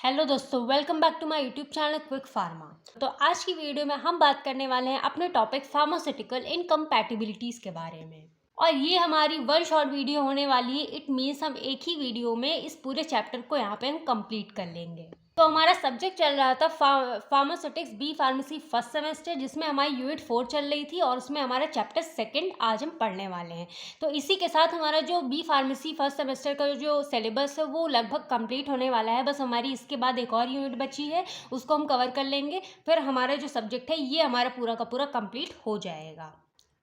Hello दोस्तों, welcome back to my YouTube channel quick pharma. तो आज की वीडियो में हम बात करने वाले हैं अपने टॉपिक फार्मास्यूटिकल इनकम्पैटिबिलिटीज़ के बारे में। और ये हमारी वन शॉट वीडियो होने वाली है। इट मीन्स हम एक ही वीडियो में इस पूरे चैप्टर को यहाँ पे हम कंप्लीट कर लेंगे। तो हमारा सब्जेक्ट चल रहा था pharmaceutics B pharmacy first semester, जिसमें हमारी यूनिट 4 चल रही थी और उसमें हमारा चैप्टर सेकंड आज हम पढ़ने वाले हैं। तो इसी के साथ हमारा जो बी फार्मेसी फर्स्ट सेमेस्टर का जो सिलेबस है वो लगभग कंप्लीट होने वाला है। बस हमारी इसके बाद एक और यूनिट बची है, उसको हम कवर कर लेंगे। फिर हमारा जो सब्जेक्ट है ये हमारा पूरा का पूरा कंप्लीट हो जाएगा।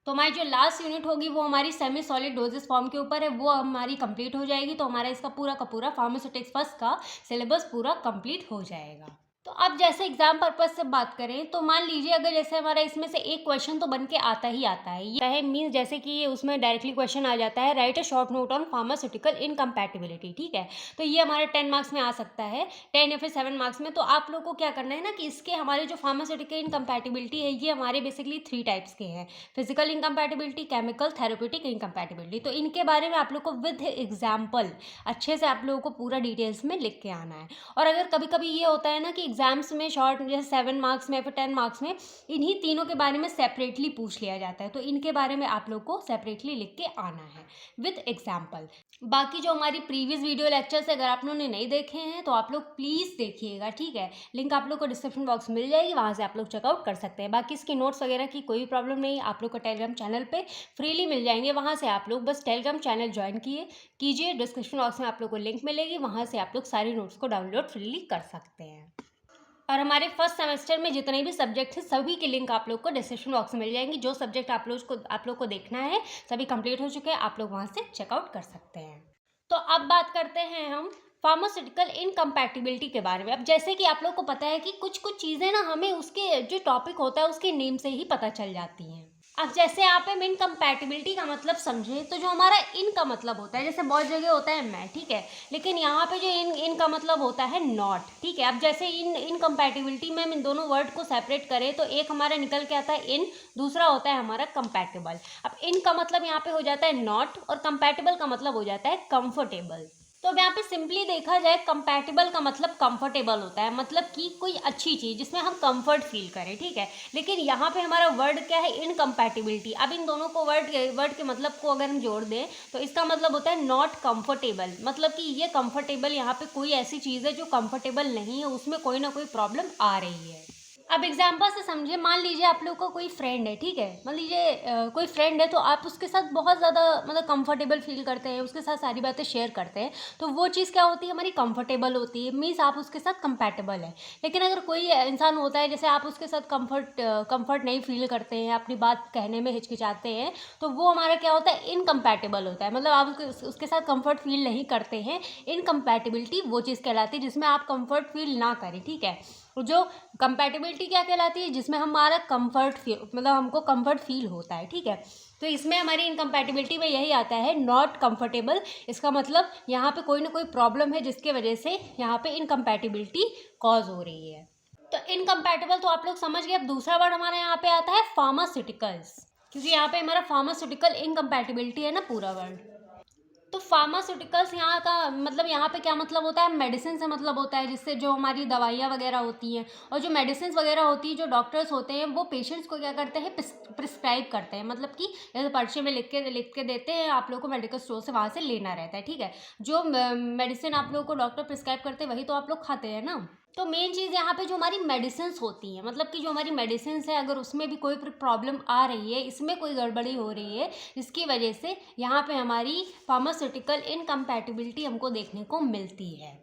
तो हमारी जो लास्ट यूनिट होगी वो हमारी सेमी सॉलिड डोजेस फॉर्म के ऊपर है, वो हमारी कंप्लीट हो जाएगी। तो हमारा इसका पूरा का पूरा फार्मास्यूटिक्स फर्स्ट का सिलेबस पूरा कंप्लीट हो जाएगा। तो अब जैसे एग्जाम पर्पज से बात करें तो मान लीजिए अगर जैसे हमारा इसमें से एक क्वेश्चन तो बन के आता ही आता है। ये है मीन्स जैसे कि ये उसमें डायरेक्टली क्वेश्चन आ जाता है, right a short note on pharmaceutical incompatibility. ठीक है, तो ये हमारे 10 मार्क्स में आ सकता है, 10 या फिर 7 मार्क्स में। तो आप लोग को क्या करना है ना कि इसके हमारे जो फार्मास्यूटिकल इनकम्पैटिबिलिटी है ये हमारे बेसिकली 3 टाइप्स के हैं, physical incompatibility, chemical, therapeutic incompatibility. तो इनके बारे में आप लोग को विद एग्जाम्पल अच्छे से आप लोगों को पूरा डिटेल्स में लिख के आना है। और अगर कभी कभी ये होता है ना कि एग्जाम्स में शॉर्ट जैसे 7 मार्क्स में या फिर 10 मार्क्स में इन्हीं तीनों के बारे में सेपरेटली पूछ लिया जाता है, तो इनके बारे में आप लोग को सेपरेटली लिख के आना है विद एग्जाम्पल। बाकी जो हमारी प्रीवियस वीडियो लेक्चर्स अगर आप लोगों ने नहीं देखे हैं तो आप लोग प्लीज़ देखिएगा। ठीक है, लिंक आप लोग को डिस्क्रिप्शन बॉक्स मिल जाएगी, वहाँ से आप लोग चेकआउट कर सकते हैं। बाकी इसकी नोट्स वगैरह की कोई प्रॉब्लम नहीं, आप लोग को टेलीग्राम चैनल पे फ्रीली मिल जाएंगे। वहाँ से आप लोग बस टेलीग्राम चैनल ज्वाइन कीजिए, डिस्क्रिप्शन बॉक्स में आप लोग को लिंक मिलेगी, वहाँ से आप लोग सारी नोट्स को डाउनलोड फ्रीली कर सकते हैं। और हमारे फर्स्ट सेमेस्टर में जितने भी सब्जेक्ट हैं सभी के लिंक आप लोग को डिस्क्रिप्शन बॉक्स में मिल जाएंगी। जो सब्जेक्ट आप लोग को देखना है सभी कंप्लीट हो चुके हैं, आप लोग वहाँ से चेकआउट कर सकते हैं। तो अब बात करते हैं हम फार्मास्यूटिकल इनकम्पैटिबिलिटी के बारे में। अब जैसे कि आप लोग को पता है कि कुछ कुछ चीज़ें ना हमें उसके जो टॉपिक होता है उसके नेम से ही पता चल जाती हैं। अब जैसे आप हम इनकम्पैटिबिलिटी का मतलब समझें तो जो हमारा इन का मतलब होता है, जैसे बहुत जगह होता है मैं, ठीक है, लेकिन यहाँ पे जो इन का मतलब होता है नॉट। ठीक है, अब जैसे इनकम्पैटिबिलिटी में हम इन दोनों वर्ड को सेपरेट करें तो एक हमारा निकल के आता है इन, दूसरा होता है हमारा कंपैटिबल। अब इन का मतलब यहाँ पे हो जाता है नॉट और कंपैटिबल का मतलब हो जाता है कंफर्टेबल। तो अब यहाँ पे सिंपली देखा जाए कंपैटिबल का मतलब कंफर्टेबल होता है, मतलब कि कोई अच्छी चीज़ जिसमें हम कंफर्ट फील करें। ठीक है, लेकिन यहाँ पे हमारा वर्ड क्या है, इनकम्पैटिबिलिटी। अब इन दोनों को वर्ड के मतलब को अगर हम जोड़ दें तो इसका मतलब होता है नॉट कंफर्टेबल, मतलब कि ये कंफर्टेबल, यहाँ पे कोई ऐसी चीज़ है जो कंफर्टेबल नहीं है, उसमें कोई ना कोई प्रॉब्लम आ रही है। अब एग्जाम्पल से समझिए, मान लीजिए आप लोग का कोई फ्रेंड है, ठीक है, मान लीजिए कोई फ्रेंड है तो आप उसके साथ बहुत ज़्यादा मतलब कंफर्टेबल फील करते हैं, उसके साथ सारी बातें शेयर करते हैं, तो वो चीज़ क्या होती है, हमारी कंफर्टेबल होती है, मीन्स आप उसके साथ कंपैटिबल है। लेकिन अगर कोई इंसान होता है जैसे आप उसके साथ कंफर्ट नहीं फील करते हैं, अपनी बात कहने में हिचकिचाते हैं, तो वो हमारा क्या होता है, इनकम्पैटिबल होता है, मतलब आप उसके साथ कंफर्ट फील नहीं करते हैं। इनकम्पैटिबिलिटी वो चीज़ कहलाती है जिसमें आप कंफर्ट फील ना करें। ठीक है, जो कंपैटिबिलिटी क्या कहलाती है, जिसमें हमारा कंफर्ट फील, मतलब हमको कंफर्ट फील होता है। ठीक है, तो इसमें हमारी इनकम्पैटिबिलिटी में यही आता है नॉट कंफर्टेबल। इसका मतलब यहाँ पे कोई ना कोई प्रॉब्लम है जिसके वजह से यहाँ पे इनकम्पैटिबिलिटी कॉज हो रही है। तो इनकम्पैटिबल तो आप लोग समझ गए। अब दूसरा वर्ड हमारे यहाँ पे आता है फार्मास्यूटिकल्स, क्योंकि यहाँ पे हमारा फार्मास्यूटिकल इनकम्पैटिबिलिटी है ना पूरा वर्ड। तो फार्मास्यूटिकल्स यहाँ का मतलब यहाँ पे क्या मतलब होता है, मेडिसिन से मतलब होता है, जिससे जो हमारी दवाइयाँ वगैरह होती हैं और जो मेडिसिन वगैरह होती है, जो डॉक्टर्स होते हैं वो पेशेंट्स को क्या करते हैं, प्रिस्क्राइब करते हैं, मतलब कि जैसे पर्चे में लिख के देते हैं, आप लोग को मेडिकल स्टोर से वहाँ से लेना रहता है। ठीक है, जो मेडिसिन आप लोग को डॉक्टर प्रिस्क्राइब करते हैं वही तो आप लोग खाते हैं ना। तो मेन चीज़ यहाँ पे जो हमारी मेडिसिन्स होती हैं, मतलब कि जो हमारी मेडिसिन्स है अगर उसमें भी कोई प्रॉब्लम आ रही है, इसमें कोई गड़बड़ी हो रही है, जिसकी वजह से यहाँ पे हमारी फार्मास्यूटिकल इनकम्पैटिबिलिटी हमको देखने को मिलती है।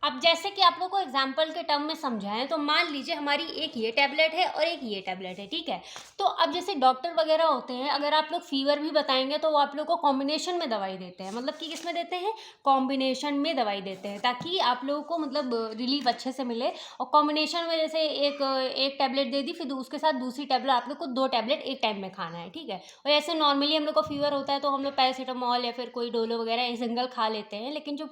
अब जैसे कि आप लोग को एग्जाम्पल के टर्म में समझाएं तो मान लीजिए हमारी एक ये टैबलेट है और एक ये टैबलेट है। ठीक है, तो अब जैसे डॉक्टर वगैरह होते हैं, अगर आप लोग फीवर भी बताएंगे तो वो आप लोग को कॉम्बिनेशन में दवाई देते हैं, मतलब कि किस में देते हैं, कॉम्बिनेशन में दवाई देते हैं, ताकि आप लोगों को मतलब रिलीफ अच्छे से मिले। और कॉम्बिनेशन में जैसे एक टैबलेट दे दी, फिर उसके साथ दूसरी टैबलेट, आप लोग को 2 टैबलेट एक टाइम में खाना है। ठीक है, और ऐसे नॉर्मली हम लोग को फीवर होता है तो हम लोग पैरासीटामॉल या फिर कोई डोलो वगैरह सिंगल खा लेते हैं, लेकिन जो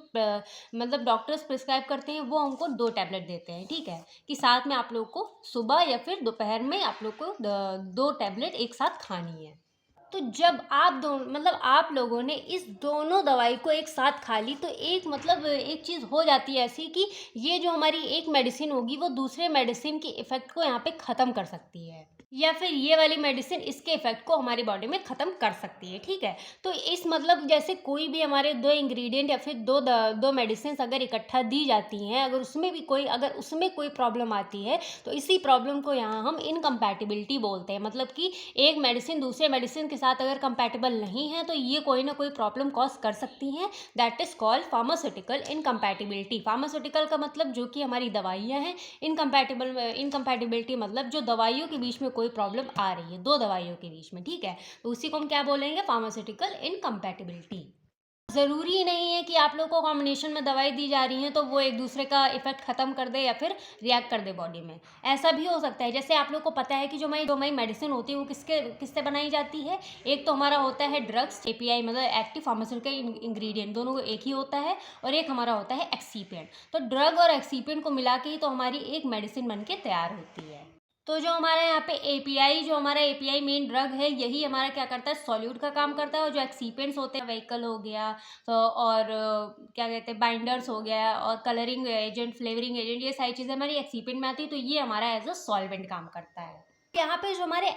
मतलब डॉक्टर्स प्रिस्क्राइब करते हैं वो हमको 2 टैबलेट देते हैं। ठीक है, कि साथ में आप लोग को सुबह या फिर दोपहर में आप लोग को 2 टैबलेट एक साथ खानी है। तो जब आप आप लोगों ने इस दोनों दवाई को एक साथ खा ली तो एक चीज़ हो जाती है ऐसी कि ये जो हमारी एक मेडिसिन होगी वो दूसरे मेडिसिन की इफ़ेक्ट को यहाँ पे ख़त्म कर सकती है, या फिर ये वाली मेडिसिन इसके इफ़ेक्ट को हमारी बॉडी में ख़त्म कर सकती है, ठीक है। तो इस जैसे कोई भी हमारे 2 इंग्रीडिएंट या फिर 2 मेडिसिन्स अगर इकट्ठा दी जाती हैं, अगर उसमें कोई प्रॉब्लम आती है, तो इसी प्रॉब्लम को यहाँ हम इनकम्पैटिबिलिटी बोलते हैं। मतलब कि एक मेडिसिन दूसरे मेडिसिन के साथ अगर कंपैटिबल नहीं है, तो ये कोई ना कोई प्रॉब्लम कॉज़ कर सकती हैं। That is called pharmaceutical incompatibility. Pharmaceutical का मतलब जो कि हमारी दवाइयाँ हैं, इनकम्पैटिबिलिटी मतलब जो दवाइयों के बीच में कोई प्रॉब्लम आ रही है, 2 दवाइयों के बीच में, ठीक है। तो उसी को हम क्या बोलेंगे? Pharmaceutical incompatibility. ज़रूरी ही नहीं है कि आप लोग को कॉम्बिनेशन में दवाई दी जा रही है तो वो एक दूसरे का इफ़ेक्ट ख़त्म कर दे या फिर रिएक्ट कर दे बॉडी में। ऐसा भी हो सकता है, जैसे आप लोग को पता है कि जो हमारी मेडिसिन होती है वो किससे बनाई जाती है? एक तो हमारा होता है ड्रग्स, एपीआई मतलब एक्टिव फार्मास्यूटिकल इंग्रीडिएंट, दोनों को एक ही होता है, और एक हमारा होता है एक्सिपिएंट। तो ड्रग और एक्सिपिएंट को मिला के ही तो हमारी एक मेडिसिन बन के तैयार होती है। तो जो हमारा एपीआई मेन ड्रग है, यही हमारा क्या करता है? सॉल्यूट का काम करता है, और जो एक्सिपिएंट्स होते हैं, व्हीकल हो गया, तो और क्या कहते हैं, बाइंडर्स हो गया, और कलरिंग एजेंट, फ्लेवरिंग एजेंट, ये सारी चीज़ें हमारी एक्सिपिएंट में आती है, तो ये हमारा एज अ सॉल्वेंट काम करता है। यहाँ पे जो हमारे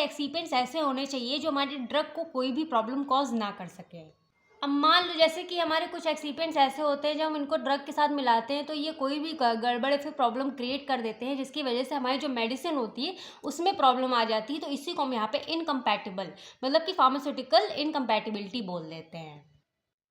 एक्सिपिएंट्स ऐसे होने चाहिए जो हमारे ड्रग को कोई भी प्रॉब्लम कॉज ना कर सके। अब मान लो जैसे कि हमारे कुछ एक्सिपिएंट्स ऐसे होते हैं, जब हम इनको ड्रग के साथ मिलाते हैं तो ये कोई भी गड़बड़ या फिर प्रॉब्लम क्रिएट कर देते हैं, जिसकी वजह से हमारी जो मेडिसिन होती है उसमें प्रॉब्लम आ जाती है। तो इसी को हम यहाँ पे इनकम्पैटिबल मतलब कि फार्मास्यूटिकल इनकम्पैटिबिलिटी बोल देते हैं।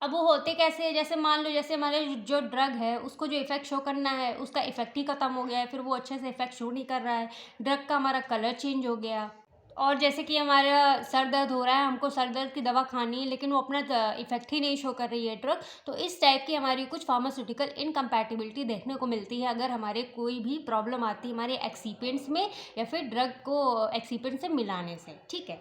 अब वो होते कैसे हैं? जैसे मान लो, जैसे हमारे जो ड्रग है उसको जो इफ़ेक्ट शो करना है उसका इफ़ेक्ट ही ख़त्म हो गया है, फिर वो अच्छे से इफ़ेक्ट शो नहीं कर रहा है, ड्रग का हमारा कलर चेंज हो गया। और जैसे कि हमारा सर दर्द हो रहा है, हमको सर दर्द की दवा खानी है, लेकिन वो अपना इफ़ेक्ट ही नहीं शो कर रही है ड्रग। तो इस टाइप की हमारी कुछ फार्मास्यूटिकल इनकम्पैटिबिलिटी देखने को मिलती है अगर हमारे कोई भी प्रॉब्लम आती है हमारे एक्सिपिएंट्स में या फिर ड्रग को एक्सिपिएंट से मिलाने से, ठीक है।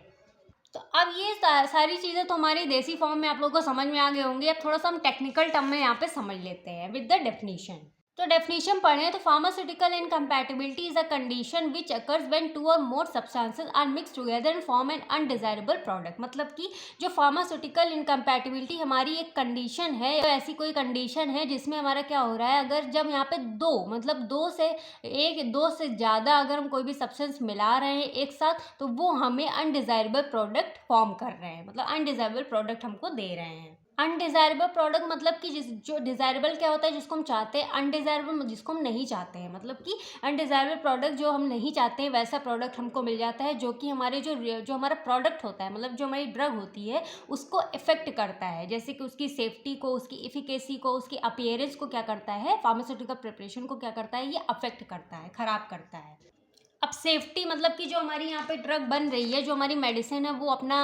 तो अब ये सारी चीज़ें तो हमारी देसी फॉर्म में आप लोगों को समझ में आ गई होंगी। अब थोड़ा सा हम टेक्निकल टर्म में यहाँ पे समझ लेते हैं विद द डेफिनेशन। तो डेफिनेशन पढ़ें तो pharmaceutical incompatibility is a condition which occurs when 2 और more substances are mix together and form an undesirable product. मतलब कि जो फार्मास्यूटिकल इनकम्पैटिबिलिटी हमारी एक कंडीशन है, तो ऐसी कोई कंडीशन है जिसमें हमारा क्या हो रहा है, अगर जब यहाँ पे दो से ज़्यादा अगर हम कोई भी सब्सटेंस मिला रहे हैं एक साथ, तो वो हमें अनडिजायरेबल प्रोडक्ट फॉर्म कर रहे हैं, मतलब अनडिजायरेबल प्रोडक्ट हमको दे रहे हैं। अनडिजायरेबल प्रोडक्ट मतलब कि जो डिजायरेबल क्या होता है, जिसको हम चाहते हैं, अनडिजायरेबल जिसको हम नहीं चाहते हैं। मतलब कि अनडिजायरेबल प्रोडक्ट जो हम नहीं चाहते हैं वैसा प्रोडक्ट हमको मिल जाता है, जो कि हमारे जो हमारा प्रोडक्ट होता है, मतलब जो हमारी ड्रग होती है उसको इफेक्ट करता है। जैसे कि उसकी सेफ्टी को, उसकी इफिकेसी को, उसकी अपीयरेंस को क्या करता है, फार्मास्यूटिकल प्रिपरेशन को क्या करता है, ये अफेक्ट करता है, खराब करता है। अब सेफ्टी मतलब कि जो हमारी यहाँ पे ड्रग बन रही है, जो हमारी मेडिसिन है, वो अपना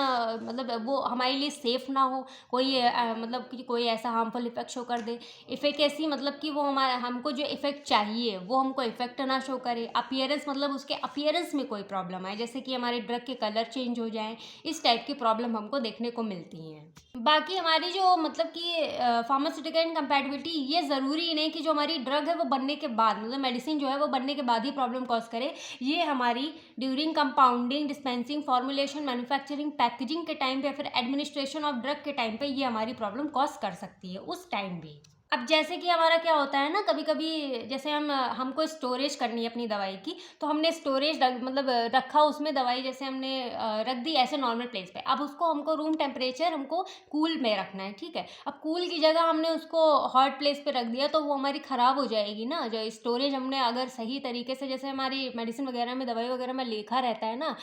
वो हमारे लिए सेफ़ ना हो, मतलब कि कोई ऐसा हार्मफुल इफ़ेक्ट शो कर दे। इफ़िकेसी मतलब कि वो हमको जो इफ़ेक्ट चाहिए वो हमको इफ़ेक्ट ना शो करे। अपीयरेंस मतलब उसके अपीयरेंस में कोई प्रॉब्लम आए, जैसे कि हमारे ड्रग के कलर चेंज हो जाएँ, इस टाइप की प्रॉब्लम हमको देखने को मिलती हैं। बाकी हमारी जो मतलब कि फार्मास्यूटिकल इनकम्पैटिबिलिटी, ये ज़रूरी ही नहीं कि जो हमारी ड्रग है वो बनने के बाद, मतलब मेडिसिन जो है वो बनने के बाद ही प्रॉब्लम कॉज़ करे। ये हमारी during compounding, dispensing, formulation, manufacturing, packaging के टाइम पे या फिर एडमिनिस्ट्रेशन ऑफ ड्रग के टाइम पे ये हमारी प्रॉब्लम कॉज़ कर सकती है उस टाइम भी। अब जैसे कि हमारा क्या होता है ना, कभी-कभी जैसे हमको स्टोरेज करनी है अपनी दवाई की, तो हमने स्टोरेज रखा उसमें दवाई, जैसे हमने रख दी ऐसे नॉर्मल प्लेस पे। अब उसको हमको रूम टेम्परेचर हमको कूल में रखना है, ठीक है। अब कूल की जगह हमने उसको हॉट प्लेस पे रख दिया तो वो हमारी ख़राब हो जाएगी ना। जो स्टोरेज हमने अगर सही तरीके से, जैसे हमारी मेडिसिन वगैरह में, दवाई वगैरह में लिखा रहता है ना,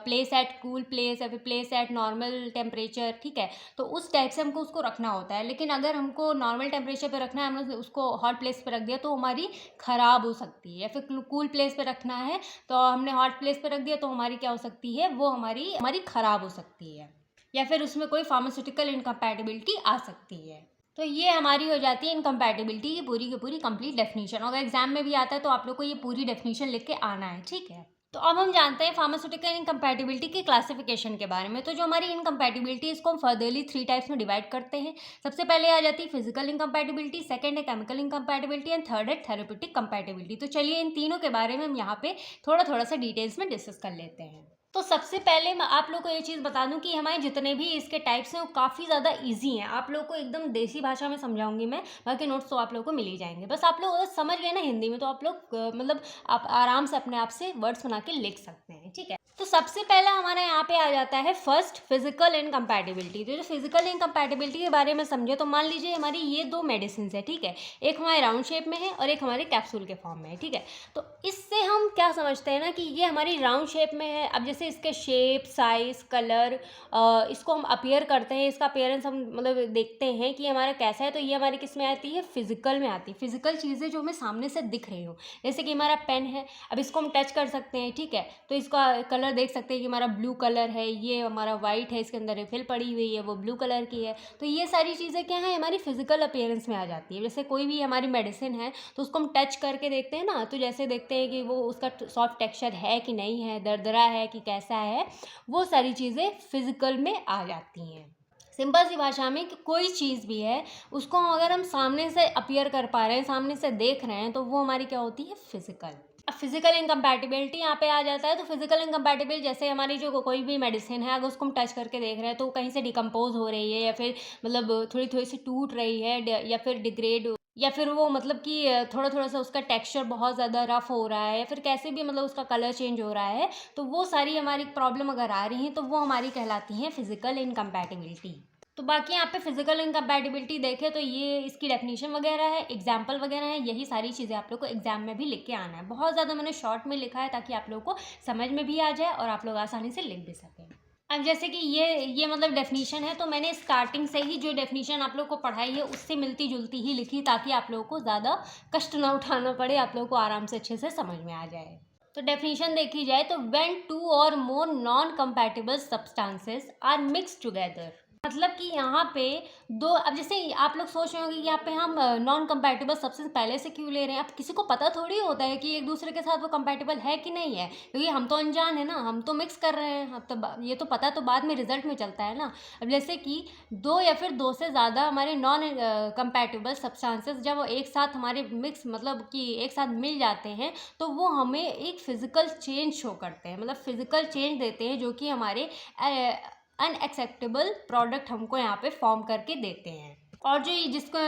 प्लेस एट कूल प्लेस या फिर प्लेस एट नॉर्मल टेम्परेचर, ठीक है। तो उस टाइप से हमको उसको रखना होता है। लेकिन अगर हमको नॉर्मल टेम्परेचर पे रखना है, हमने उसको हॉट प्लेस पे रख दिया तो हमारी ख़राब हो सकती है। या फिर कूल प्लेस पे रखना है तो हमने हॉट प्लेस पे रख दिया तो हमारी क्या हो सकती है, वो हमारी ख़राब हो सकती है, या फिर उसमें कोई फार्मास्यूटिकल इनकम्पैटिबिलिटी आ सकती है। तो ये हमारी हो जाती है इनकम्पैटिबिलिटी की पूरी कंप्लीट डेफिनेशन। अगर एग्जाम में भी आता है तो आप लोग को ये पूरी डेफिनेशन लिख के आना है, ठीक है। तो अब हम जानते हैं फार्मास्यूटिकल इनकम्पैटिबिलिटी की क्लासिफिकेशन के बारे में। तो जो हमारी इनकम्पैटिबिलिटी, इसको हम फर्दरली 3 टाइप्स में डिवाइड करते हैं। सबसे पहले आ जाती है फिजिकल इनकम्पैटिबिलिटी, सेकंड है केमिकल इनकम्पैटिबिलिटी एंड थर्ड है थेरेप्यूटिक कंपैटिबिलिटी। तो चलिए इन तीनों के बारे में हम यहाँ पे थोड़ा सा डिटेल्स में डिस्कस कर लेते हैं। तो सबसे पहले मैं आप लोग को ये चीज़ बता दूं कि हमारे जितने भी इसके टाइप्स हैं वो काफ़ी ज़्यादा इजी हैं। आप लोग को एकदम देसी भाषा में समझाऊंगी मैं, बाकी नोट्स तो आप लोग को मिल ही जाएंगे। बस आप लोग अगर समझ गए ना हिंदी में तो आप लोग मतलब आप आराम से अपने आप से वर्ड्स बना के लिख सकते हैं, ठीक है। तो सबसे पहला हमारा यहाँ पे आ जाता है फर्स्ट फिजिकल इनकम्पैटिबिलिटी। तो जो फिजिकल इनकम्पैटिबिलिटी के बारे में समझे तो मान लीजिए हमारी ये दो मेडिसिन है, ठीक है। एक हमारे राउंड शेप में है और एक हमारे कैप्सूल के फॉर्म में है, ठीक है। तो इससे हम क्या समझते हैं ना कि ये हमारी राउंड शेप में है। अब जैसे इसके शेप, साइज, कलर, इसको हम अपीयर करते हैं, इसका अपीयरेंस हम मतलब देखते हैं कि हमारा कैसा है। तो ये हमारी किस में आती है, फिजिकल में आती है। फिजिकल चीज़ें जो हमें सामने से दिख रही हो, जैसे कि हमारा पेन है, अब इसको हम टच कर सकते हैं, ठीक है। तो इसका कलर देख सकते हैं कि हमारा ब्लू कलर है, ये हमारा वाइट है, इसके अंदर रिफिल पड़ी हुई है वो ब्लू कलर की है। तो ये सारी चीज़ें क्या है, हमारी फिजिकल अपीयरेंस में आ जाती है। जैसे कोई भी हमारी मेडिसिन है तो उसको हम टच करके देखते हैं ना, तो जैसे देखते हैं कि वो उसका सॉफ्ट टेक्सचर है कि नहीं है, दरदरा है कि कैसा है, वो सारी चीज़ें फिजिकल में आ जाती हैं। सिंपल सी भाषा में कि कोई चीज़ भी है उसको अगर हम सामने से अपीयर कर पा रहे हैं, सामने से देख रहे हैं, तो वो हमारी क्या होती है, फिजिकल। अब फिजिकल इनकम्पैटिबिलिटी यहाँ पे आ जाता है। तो फिजिकल इनकम्पैटिबिलिटी जैसे हमारी जो कोई भी मेडिसिन है, अगर उसको हम टच करके देख रहे हैं तो कहीं से डिकम्पोज हो रही है या फिर मतलब थोड़ी थोड़ी सी टूट रही है या फिर डिग्रेड, या फिर वो मतलब कि थोड़ा थोड़ा सा उसका टेक्सचर बहुत ज़्यादा रफ हो रहा है, या फिर कैसे भी मतलब उसका कलर चेंज हो रहा है, तो वो सारी हमारी प्रॉब्लम अगर आ रही हैं तो वो हमारी कहलाती हैं फिजिकल इनकम्पैटिबिलिटी। तो बाकी यहाँ पे फिजिकल इनकम्पैटिबिलिटी देखें तो ये इसकी डेफिनेशन वगैरह है, एग्जाम्पल वगैरह है, यही सारी चीज़ें आप लोग को एग्जाम में भी लिख के आना है। बहुत ज़्यादा मैंने शॉर्ट में लिखा है ताकि आप लोग को समझ में भी आ जाए और आप लोग आसानी से लिख भी सकें। अब जैसे कि ये मतलब डेफिनेशन है, तो मैंने स्टार्टिंग से ही जो डेफिनेशन आप लोग को पढ़ाई है उससे मिलती जुलती ही लिखी, ताकि आप लोगों को ज़्यादा कष्ट ना उठाना पड़े, आप लोगों को आराम से अच्छे से समझ में आ जाए। तो डेफिनेशन देखी जाए तो व्हेन टू और more non compatible substances are mix together, मतलब कि यहाँ पे दो, अब जैसे आप लोग सोच रहे होंगे कि यहाँ पे हम नॉन कंपैटिबल सब्सटेंस पहले से क्यों ले रहे हैं। अब किसी को पता थोड़ी होता है कि एक दूसरे के साथ वो कंपैटिबल है कि नहीं है, क्योंकि हम तो अनजान है ना, हम तो मिक्स कर रहे हैं। अब तो ये तो पता तो बाद में रिजल्ट में चलता है ना। अब जैसे कि दो या फिर दो से ज़्यादा हमारे नॉन कंपैटिबल सब्सटेंसेस जब वो एक साथ हमारे मिक्स मतलब कि एक साथ मिल जाते हैं, तो वो हमें एक फिजिकल चेंज शो करते हैं, मतलब फिजिकल चेंज देते हैं, जो कि हमारे अनएक्सेप्टेबल प्रोडक्ट हमको यहाँ पे फॉर्म करके देते हैं। और जो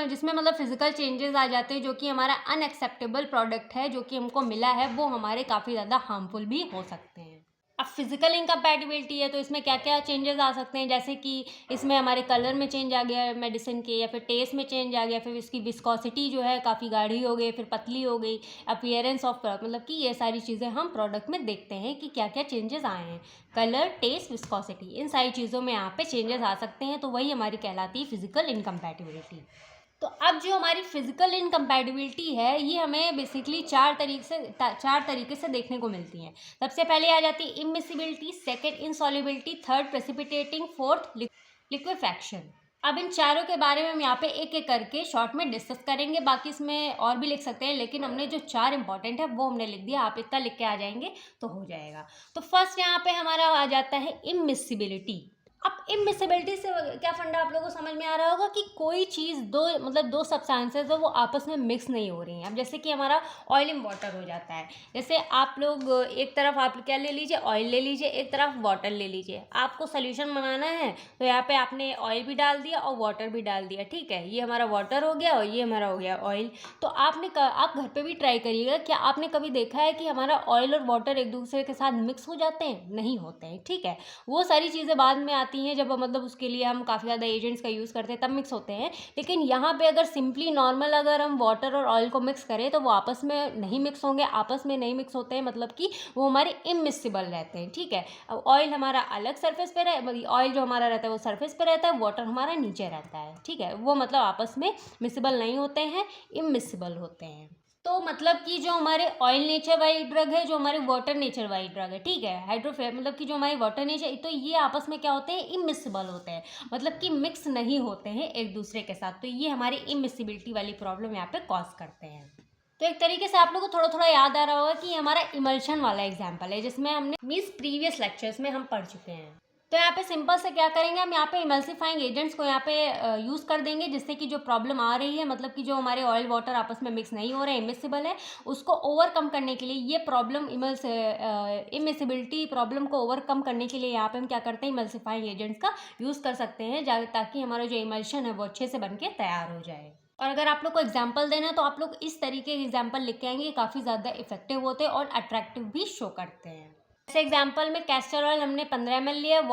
जिसमें मतलब फिजिकल चेंजेस आ जाते हैं, जो कि हमारा अनएक्सेप्टेबल प्रोडक्ट है जो कि हमको मिला है, वो हमारे काफ़ी ज़्यादा हार्मफुल भी हो सकते हैं। अब फिजिकल इनकम्पैटिबिलिटी है तो इसमें क्या क्या चेंजेस आ सकते हैं, जैसे कि इसमें हमारे कलर में चेंज आ गया मेडिसिन के, या फिर टेस्ट में चेंज आ गया, फिर इसकी विस्कोसिटी जो है काफ़ी गाढ़ी हो गई, फिर पतली हो गई, अपीयरेंस ऑफ मतलब कि ये सारी चीज़ें हम प्रोडक्ट में देखते हैं कि क्या क्या चेंजेस आए हैं। कलर, टेस्ट, विस्कोसिटी, इन सारी चीज़ों में यहाँ पे चेंजेस आ सकते हैं, तो वही हमारी कहलाती है फिजिकल इनकम्पैटिबिलिटी। तो अब जो हमारी फिजिकल इनकम्पैटिबिलिटी है, ये हमें बेसिकली चार तरीके से देखने को मिलती है। सबसे पहले आ जाती है immiscibility, second इनसॉल्युबिलिटी, third precipitating, fourth liquefaction. अब इन चारों के बारे में हम यहाँ पे एक एक करके शॉर्ट में डिस्कस करेंगे। बाकी इसमें और भी लिख सकते हैं, लेकिन हमने जो चार इंपॉर्टेंट है वो हमने लिख दिया, आप इतना लिख के आ जाएंगे तो हो जाएगा। तो फर्स्ट यहाँ पे हमारा आ जाता है इमिसिबिलिटी। अब इमिसिबिलिटी से क्या फंडा आप लोगों को समझ में आ रहा होगा कि कोई चीज़ दो सब्सटेंसेस है वो आपस में मिक्स नहीं हो रही हैं। अब जैसे कि हमारा ऑयल इन वाटर हो जाता है, जैसे आप लोग एक तरफ आप क्या ले लीजिए, ऑयल ले लीजिए, एक तरफ वाटर ले लीजिए। आपको सोल्यूशन बनाना है तो यहाँ पे आपने ऑयल भी डाल दिया और वाटर भी डाल दिया, ठीक है। ये हमारा वाटर हो गया और ये हमारा हो गया ऑयल। तो आप घर पे भी ट्राई करिएगा, क्या आपने कभी देखा है कि हमारा ऑयल और वाटर एक दूसरे के साथ मिक्स हो जाते हैं? नहीं होते हैं, ठीक है। वो सारी चीज़ें बाद में आती हैं जब मतलब उसके लिए हम काफ़ी ज़्यादा एजेंट्स का यूज़ करते हैं, तब मिक्स होते हैं। लेकिन यहाँ पे अगर सिंपली नॉर्मल अगर हम वाटर और ऑयल को मिक्स करें तो वो आपस में नहीं मिक्स होंगे, आपस में नहीं मिक्स होते हैं, मतलब कि वो हमारे इमिसिबल रहते हैं, ठीक है। अब ऑयल हमारा अलग सरफेस पे ऑयल जो हमारा रहता है वो सरफेस पे रहता है, वाटर हमारा नीचे रहता है, ठीक है। वो मतलब आपस में मिसिबल नहीं होते हैं, इमिसिबल होते हैं। तो मतलब कि जो हमारे ऑयल नेचर वाली ड्रग है, जो हमारे वाटर नेचर वाली ड्रग है, ठीक है, हाइड्रोफेब मतलब कि जो हमारे वाटर नेचर, तो ये आपस में क्या होते हैं, इमिसिबल होते हैं, मतलब कि मिक्स नहीं होते हैं एक दूसरे के साथ। तो ये हमारी इमिसिबिलिटी वाली प्रॉब्लम यहाँ पे कॉज करते हैं। तो एक तरीके से आप लोगों को थोड़ा थोड़ा याद आ रहा होगा कि हमारा इमल्शन वाला एग्जाम्पल है, जिसमें हमने मीन्स प्रीवियस लेक्चर्स में हम पढ़ चुके हैं। तो यहाँ पे सिंपल से क्या करेंगे, हम यहाँ पे इमल्सिफाइंग एजेंट्स को यहाँ पे यूज़ कर देंगे, जिससे कि जो प्रॉब्लम आ रही है, मतलब कि जो हमारे ऑयल वाटर आपस में मिक्स नहीं हो रहे हैं, इमिसिबल है, उसको ओवरकम करने के लिए, ये प्रॉब्लम इमिसिबिलिटी प्रॉब्लम को ओवरकम करने के लिए यहाँ पे हम क्या करते हैं, इमल्सिफाइंग एजेंट्स का यूज़ कर सकते हैं, ताकि हमारा जो इमल्शन है वो अच्छे से बन के तैयार हो जाए। और अगर आप लोग को एग्जाम्पल देना है तो आप लोग इस तरीके के एग्जाम्पल लिख के आएंगे, काफ़ी ज़्यादा इफेक्टिव होते हैं और अट्रैक्टिव भी शो करते हैं। जैसे एग्जाम्पल में कैस्टर ऑयल हमने 15 ml लिया है,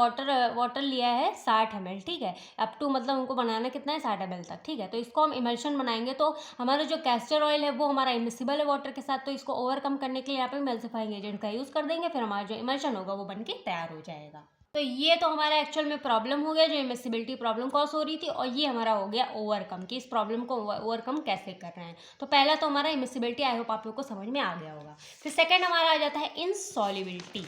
वाटर लिया है 60 ml, ठीक है, अप टू मतलब हमको बनाना कितना है 60 ml तक, ठीक है। तो इसको हम इमल्शन बनाएंगे, तो हमारा जो कैस्टर ऑयल है वो हमारा इमिसिबल है वाटर के साथ, तो इसको ओवरकम करने के लिए यहाँ पे इमल्सिफाइंग एजेंट का यूज़ कर देंगे, फिर हमारा जो इमल्शन होगा वो बन के तैयार हो जाएगा। तो ये तो हमारा एक्चुअल में प्रॉब्लम हो गया, जो इमिसिबिलिटी प्रॉब्लम कॉज हो रही थी, और ये हमारा हो गया ओवरकम, कि इस प्रॉब्लम को ओवरकम कैसे कर रहे हैं। तो पहला तो हमारा इमिसिबिलिटी, आई होप आप लोग को समझ में आ गया होगा। फिर सेकंड हमारा आ जाता है इनसॉल्युबिलिटी।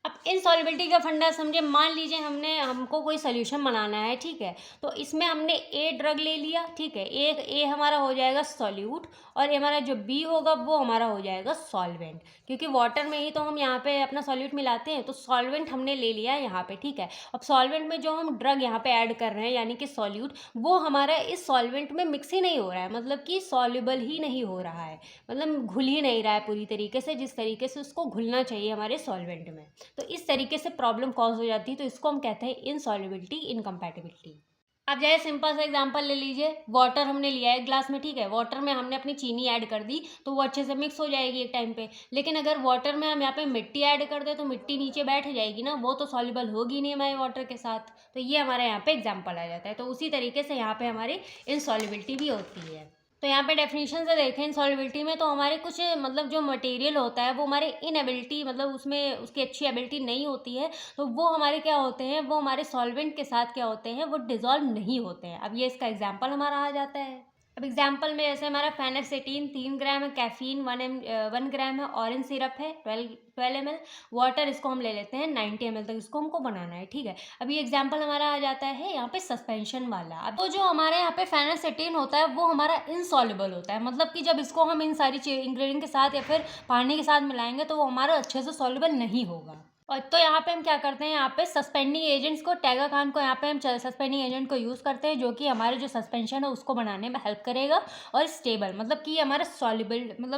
अब इनसॉल्युबिलिटी का फंडा समझे, मान लीजिए हमको कोई सोल्यूशन बनाना है, ठीक है, तो इसमें हमने ए ड्रग ले लिया, ठीक है, ए हमारा हो जाएगा सॉल्यूट, और हमारा जो बी होगा वो हमारा हो जाएगा सॉल्वेंट, क्योंकि वाटर में ही तो हम यहाँ पे अपना सॉल्यूट मिलाते हैं, तो सॉल्वेंट हमने ले लिया यहाँ पे, ठीक है। अब सॉल्वेंट में जो हम ड्रग यहाँ पे ऐड कर रहे हैं, यानी कि सॉल्यूट, वो हमारा इस सॉल्वेंट में मिक्स ही नहीं हो रहा है, मतलब कि सॉल्युबल ही नहीं हो रहा है, मतलब घुल ही नहीं रहा है पूरी तरीके से, जिस तरीके से उसको घुलना चाहिए हमारे सॉल्वेंट में। तो इस तरीके से प्रॉब्लम कॉज हो जाती है, तो इसको हम कहते हैं इनसॉल्युबिलिटी, इनकम्पैटिबिलिटी। अब जैसे सिंपल सा एग्जांपल ले लीजिए, वाटर हमने लिया है एक ग्लास में, ठीक है, वाटर में हमने अपनी चीनी ऐड कर दी, तो वो अच्छे से मिक्स हो जाएगी एक टाइम पे। लेकिन अगर वाटर में हम यहाँ पे मिट्टी ऐड कर दें, तो मिट्टी नीचे बैठ जाएगी ना, वो तो सॉल्युबल होगी नहीं हमारे वाटर के साथ। तो ये हमारा यहाँ पे एग्जाम्पल आ जाता है। तो उसी तरीके से यहाँ पे हमारी इनसॉल्युबिलिटी भी होती है। तो यहाँ पे डेफिनेशन से देखें इनसॉल्युबिलिटी में, तो हमारे कुछ मतलब जो मटेरियल होता है वो हमारे इनएबिलिटी, मतलब उसमें उसकी अच्छी एबिलिटी नहीं होती है, तो वो हमारे क्या होते हैं, वो हमारे सॉल्वेंट के साथ क्या होते हैं, वो डिजॉल्व नहीं होते हैं। अब ये इसका एग्जाम्पल हमारा आ जाता है। अब एग्जाम्पल में जैसे हमारा फेनेक्सेटीन 3 ग्राम है, कैफीन 1 ग्राम है, ऑरेंज सिरप है 12 ml, वाटर इसको हम ले लेते हैं 90 ml तक, इसको हमको बनाना है, ठीक है। अब ये एग्जाम्पल हमारा आ जाता है यहाँ पे सस्पेंशन वाला। अब तो जो हमारे यहाँ पे फेनेक्सेटीन होता है वो हमारा इनसॉल्युबल होता है, मतलब कि जब इसको हम इन सारी इंग्रेडिएंट के साथ या फिर पानी के साथ मिलाएंगे तो वो हमारा अच्छे से सॉल्युबल नहीं होगा। और तो यहाँ पे हम क्या करते हैं, यहाँ पे सस्पेंडिंग एजेंट्स को, टैगाखान को यहाँ पे हम सस्पेंडिंग एजेंट को यूज़ करते हैं, जो कि हमारे जो सस्पेंशन है उसको बनाने में हेल्प करेगा, और स्टेबल, मतलब कि हमारा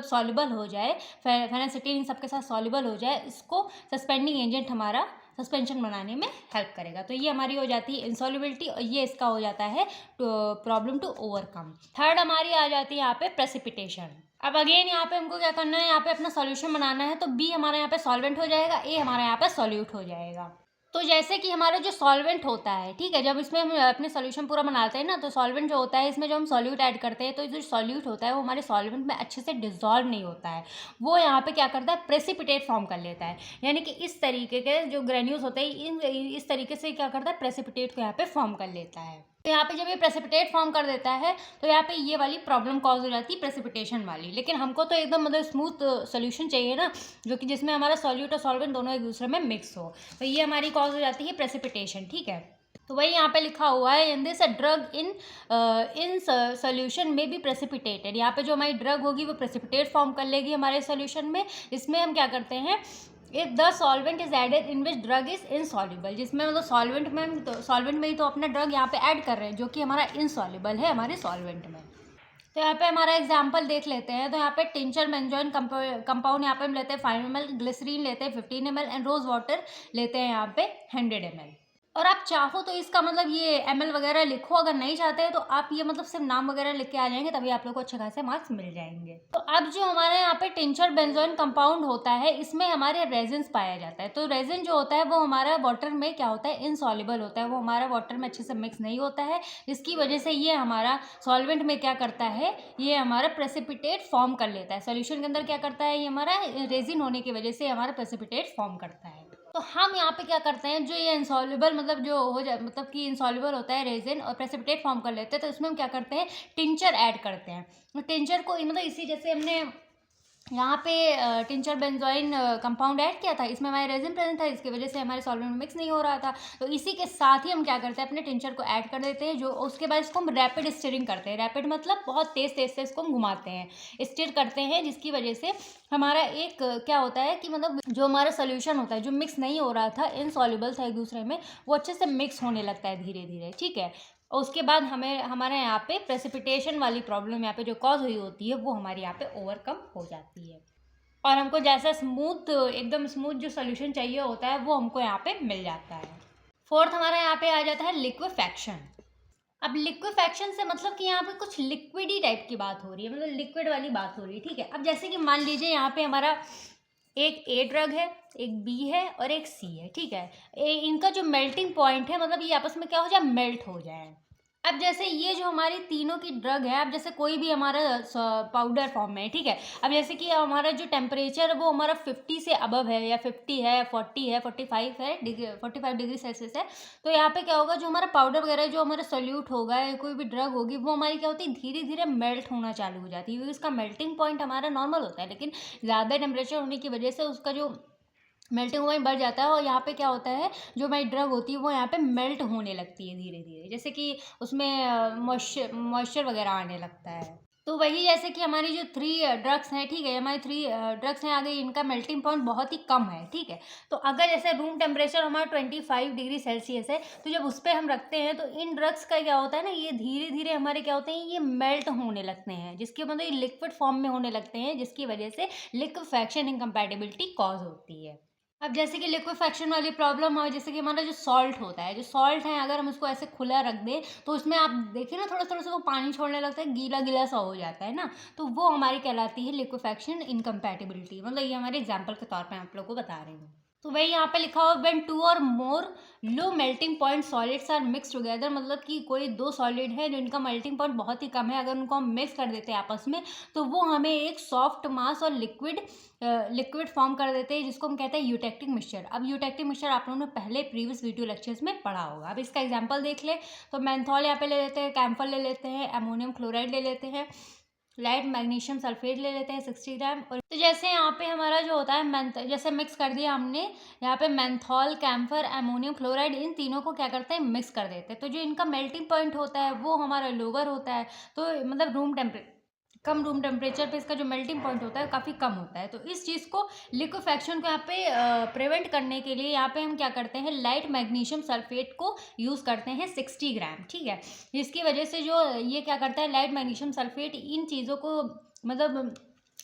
सॉल्युबल हो जाए, फेनेक्सेटीन इन सबके साथ सॉल्युबल हो जाए, इसको सस्पेंडिंग एजेंट हमारा सस्पेंशन बनाने में हेल्प करेगा। तो ये हमारी हो जाती है इंसॉल्युबिलिटी, और ये इसका हो जाता है प्रॉब्लम टू ओवरकम। थर्ड हमारी आ जाती है यहाँ पे प्रेसिपिटेशन। अब अगेन यहाँ पे हमको क्या करना है, यहाँ पे अपना सॉल्यूशन बनाना है, तो बी हमारा यहाँ पे सॉल्वेंट हो जाएगा, ए हमारा यहाँ पे सॉल्यूट हो जाएगा। तो जैसे कि हमारा जो सॉल्वेंट होता है, ठीक है, जब इसमें हम अपने सॉल्यूशन पूरा बनाते हैं ना, तो सॉल्वेंट जो होता है, इसमें जो हम सॉल्यूट ऐड करते हैं, तो जो सॉल्यूट होता है वो हमारे सॉल्वेंट में अच्छे से डिसॉल्व नहीं होता है, वो यहाँ पे क्या करता है, प्रेसिपिटेट फॉर्म कर लेता है, यानी कि इस तरीके के जो ग्रेन्यूल्स होते हैं इस तरीके से क्या करता है, प्रेसिपिटेट को यहाँ पे फॉर्म कर लेता है। तो यहाँ पे जब ये प्रेसिपिटेट फॉर्म कर देता है, तो यहाँ पे ये वाली प्रॉब्लम कॉज हो जाती है, प्रेसिपिटेशन वाली। लेकिन हमको तो एकदम मतलब स्मूथ सोल्यूशन चाहिए ना, जो कि जिसमें हमारा सॉल्यूट और सॉल्वेंट दोनों एक दूसरे में मिक्स हो, तो ये हमारी कॉज हो जाती है प्रेसिपिटेशन, ठीक है। तो वही यहाँ पे लिखा हुआ है, in this a drug in solution में बी प्रेसिपिटेटेड। यहाँ पे जो हमारी ड्रग होगी वो प्रेसिपिटेट फॉर्म कर लेगी हमारे सोल्यूशन में। इसमें हम क्या करते हैं, if the solvent is added in which drug is insoluble, जिसमें मतलब सॉल्वेंट में ही तो अपना ड्रग यहाँ पे ऐड कर रहे हैं, जो कि हमारा इनसॉल्युबल है हमारे सॉल्वेंट में। तो यहाँ पे हमारा एग्जांपल देख लेते हैं। तो यहाँ पे टिंचर बेंजोइन कंपाउंड यहाँ पे हम लेते हैं 5 ml, ग्लिसरीन लेते हैं 15 ml, एंड रोज वाटर लेते हैं यहाँ पे 100 ml। और आप चाहो तो इसका मतलब ये ml वगैरह लिखो, अगर नहीं चाहते हैं तो आप ये मतलब सिर्फ नाम वगैरह लिख के आ जाएंगे, तभी आप लोग को अच्छे खासे मार्क्स मिल जाएंगे। तो अब जो हमारे यहाँ पे टिंचर बेंजोइन कंपाउंड होता है, इसमें हमारे रेजिन्स पाया जाता है। तो रेजिन जो होता है वो हमारा वाटर में क्या होता है, इनसॉल्युबल होता है, वो हमारा वाटर में अच्छे से मिक्स नहीं होता है, जिसकी वजह से ये हमारा सॉल्वेंट में क्या करता है, ये हमारा प्रेसिपिटेट फॉर्म कर लेता है। सोल्यूशन के अंदर क्या करता है, ये हमारा रेजिन होने की वजह से हमारा प्रेसिपिटेट फॉर्म करता है। तो हम यहाँ पे क्या करते हैं, जो ये इंसॉल्युबल मतलब जो हो जाए, मतलब कि इंसॉल्युबल होता है रेजिन और प्रेसिपिटेट फॉर्म कर लेते हैं, तो इसमें हम क्या करते हैं, टिंचर ऐड करते हैं। तो टिंचर को मतलब इसी जैसे हमने यहाँ पे टिंचर बेंजोइन कंपाउंड ऐड किया था, इसमें हमारे रेजिन प्रेजेंट था, इसकी वजह से हमारे सॉल्वेंट में मिक्स नहीं हो रहा था। तो इसी के साथ ही हम क्या करते हैं, अपने टिंचर को ऐड कर देते हैं, जो उसके बाद इसको हम रैपिड स्टीयरिंग करते हैं। रैपिड मतलब बहुत तेज़ तेज़ से इसको हम घुमाते हैं, स्टीयर करते हैं, जिसकी वजह से हमारा एक क्या होता है कि मतलब जो हमारा सोल्यूशन होता है, जो मिक्स नहीं हो रहा था, इनसॉल्युबल था एक दूसरे में, वो अच्छे से मिक्स होने लगता है धीरे धीरे, ठीक है। और उसके बाद हमें हमारे यहाँ पे प्रेसिपिटेशन वाली प्रॉब्लम यहाँ पे जो कॉज हुई होती है, वो हमारे यहाँ पे ओवरकम हो जाती है, और हमको जैसा स्मूथ, एकदम स्मूथ जो सोल्यूशन चाहिए होता है, वो हमको यहाँ पे मिल जाता है। फोर्थ हमारा यहाँ पे आ जाता है लिक्विफैक्शन। अब लिक्विफैक्शन से मतलब कि यहाँ पे कुछ लिक्विडी टाइप की बात हो रही है, मतलब लिक्विड वाली बात हो रही है, ठीक है। अब जैसे कि मान लीजिए यहाँ पे हमारा एक ए ड्रग है, एक बी है और एक सी है, ठीक है। इनका जो मेल्टिंग पॉइंट है, मतलब ये आपस में क्या हो जाए, मेल्ट हो जाए। अब जैसे ये जो हमारी तीनों की ड्रग है, अब जैसे कोई भी हमारा पाउडर फॉर्म में है, ठीक है। अब जैसे कि हमारा जो टेम्परेचर है वो हमारा 50 से अबव है, या 50 है, 40 है, 45 है डिग्री, 45 डिग्री सेल्सियस है। तो यहाँ पे क्या होगा, जो हमारा पाउडर वगैरह जो हमारा सोल्यूट होगा या कोई भी ड्रग होगी, वो हमारी क्या होती है, धीरे धीरे मेल्ट होना चालू हो जाती है, क्योंकि उसका मेल्टिंग पॉइंट हमारा नॉर्मल होता है, लेकिन ज़्यादा टेम्परेचर होने की वजह से उसका जो मेल्टिंग पॉइंट बढ़ जाता है। और यहाँ पे क्या होता है, जो हमारी ड्रग होती है वो यहाँ पे मेल्ट होने लगती है धीरे धीरे, जैसे कि उसमें मॉइस्चर वगैरह आने लगता है। तो वही जैसे कि हमारी जो 3 ड्रग्स हैं, ठीक है, हमारी 3 ड्रग्स हैं आगे, इनका मेल्टिंग पॉइंट बहुत ही कम है, ठीक है। तो अगर जैसे रूम टेम्परेचर हमारा 25 डिग्री सेल्सियस है, तो जब उस पर हम रखते हैं, तो इन ड्रग्स का क्या होता है ना, ये धीरे धीरे हमारे क्या होते हैं, ये मेल्ट होने लगते हैं, जिसके मतलब ये लिक्विड फॉर्म में होने लगते हैं, जिसकी वजह से लिक्विफैक्शन इनकम्पैटिबिलिटी कॉज होती है। अब जैसे कि लिक्विफैक्शन वाली प्रॉब्लम है, जैसे कि हमारा जो सॉल्ट होता है, जो सॉल्ट है, अगर हम उसको ऐसे खुला रख दें, तो उसमें आप देखिए ना, थोड़ा थोड़ा सा वो पानी छोड़ने लगता है, गीला गीला सा हो जाता है ना, तो वो हमारी कहलाती है लिक्विफैक्शन इनकम्पैटिबिलिटी। मतलब ये हमारे एग्जाम्पल के तौर पर आप लोग को बता रही हूँ। तो वही यहाँ पे लिखा हुआ, व्हेन 2 और more low melting point solids are mix together, मतलब कि कोई 2 सॉलिड है जो इनका मेल्टिंग पॉइंट बहुत ही कम है, अगर उनको हम मिक्स कर देते हैं आपस में, तो वो हमें एक सॉफ्ट मास और लिक्विड फॉर्म कर देते हैं, जिसको हम कहते हैं यूटेक्टिक मिक्सचर। अब यूटेक्टिक मिक्सचर आप लोगों ने पहले प्रीवियस वीडियो लेक्चर्स में पढ़ा होगा। अब इसका एग्जांपल देख ले, तो मेंथॉल यहाँ पे ले लेते हैं, कैम्फर ले लेते हैं, अमोनियम क्लोराइड ले लेते हैं, लाइट मैग्नीशियम सल्फेट ले लेते हैं 60 ग्राम। और तो जैसे यहाँ पे हमारा जो होता है जैसे मिक्स कर दिया हमने, यहाँ पे मेंथॉल, कैम्फर, अमोनियम क्लोराइड, इन तीनों को क्या करते हैं, मिक्स कर देते हैं। तो जो इनका मेल्टिंग पॉइंट होता है वो हमारा लोअर होता है, तो मतलब कम रूम टेम्परेचर पे इसका जो मेल्टिंग पॉइंट होता है काफ़ी कम होता है। तो इस चीज़ को, लिक्विफैक्शन को यहाँ पे प्रिवेंट करने के लिए यहाँ पे हम क्या करते हैं, लाइट मैग्नीशियम सल्फेट को यूज़ करते हैं 60 ग्राम, ठीक है। जिसकी वजह से जो ये क्या करता है, लाइट मैग्नीशियम सल्फेट इन चीज़ों को, मतलब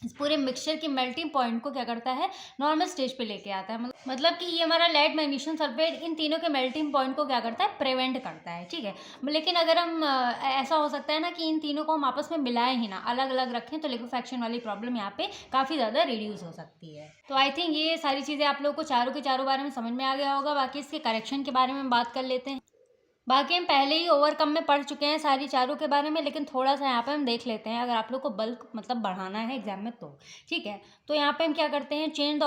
इस पूरे मिक्सचर की मेल्टिंग पॉइंट को क्या करता है, नॉर्मल स्टेज पे लेके आता है। मतलब कि ये हमारा लाइट मैग्नीशियम सल्फेट इन तीनों के मेल्टिंग पॉइंट को क्या करता है, प्रिवेंट करता है, ठीक है। लेकिन अगर हम ऐसा हो सकता है ना कि इन तीनों को हम आपस में मिलाएं ही ना, अलग अलग रखें, तो लिक्विफैक्शन वाली प्रॉब्लम यहाँ पे काफ़ी ज़्यादा रिड्यूस हो सकती है। तो आई थिंक ये सारी चीज़ें आप लोग को चारों के चारों बारे में समझ में आ गया होगा। बाकी इसके करेक्शन के बारे में बात कर लेते हैं। बाकी हम पहले ही ओवरकम में पढ़ चुके हैं सारी चारों के बारे में, लेकिन थोड़ा सा यहाँ पे हम देख लेते हैं, अगर आप लोग को बल्क मतलब बढ़ाना है एग्जाम में तो, ठीक है। तो यहाँ पे हम क्या करते हैं, change the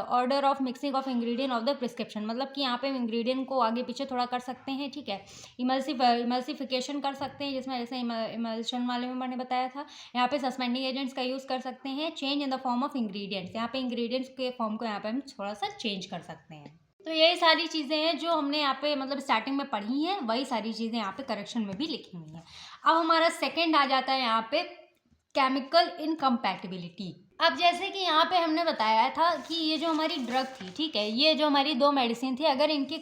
order of mixing of ingredient of the prescription, मतलब कि यहाँ पे हम इंग्रेडिएंट को आगे पीछे थोड़ा कर सकते हैं, ठीक है। इमल्सिफिकेशन कर सकते हैं, जिसमें जैसे इमल्शन वाले में मैंने बताया था। यहाँ पे सस्पेंडिंग एजेंट्स का यूज़ कर सकते हैं। Change in the form of ingredients, यहाँ पे इंग्रेडिएंट्स के फॉर्म को यहाँ पे हम थोड़ा सा चेंज कर सकते हैं। तो यही सारी चीज़ें हैं जो हमने यहाँ पे मतलब स्टार्टिंग में पढ़ी हैं, वही सारी चीज़ें यहाँ पे करेक्शन में भी लिखी हुई हैं। अब हमारा सेकंड आ जाता है यहाँ पे केमिकल इनकम्पैटिबिलिटी। अब जैसे कि यहाँ पे हमने बताया था कि ये जो हमारी ड्रग थी, ठीक है, ये जो हमारी 2 मेडिसिन थी, अगर इनके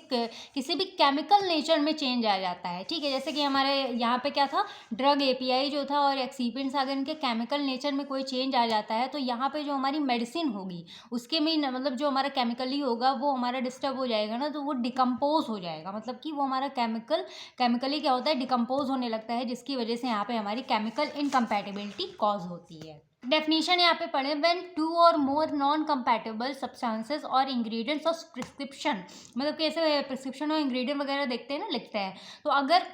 किसी भी केमिकल नेचर में चेंज आ जाता है, ठीक है, जैसे कि हमारे यहाँ पे क्या था, ड्रग एपीआई जो था और एक्सीपिएंट्स, अगर इनके केमिकल नेचर में कोई चेंज आ जाता है, तो यहाँ पे जो हमारी मेडिसिन होगी उसके में मतलब जो हमारा केमिकली होगा वो हमारा डिस्टर्ब हो जाएगा ना, तो वो डिकम्पोज हो जाएगा, मतलब कि वो हमारा केमिकली क्या होता है, डिकम्पोज होने लगता है, जिसकी वजह से यहाँ पे हमारी केमिकल इनकम्पैटिबिलिटी कॉज होती है। डेफिनेशन यहाँ पे पढ़े, व्हेन 2 और मोर नॉन कंपैटिबल सब्सटेंसेस और इंग्रेडिएंट्स ऑफ प्रिस्क्रिप्शन, मतलब कि ऐसे प्रिस्क्रिप्शन और इंग्रेडिएंट वगैरह देखते हैं ना, लिखते हैं, तो अगर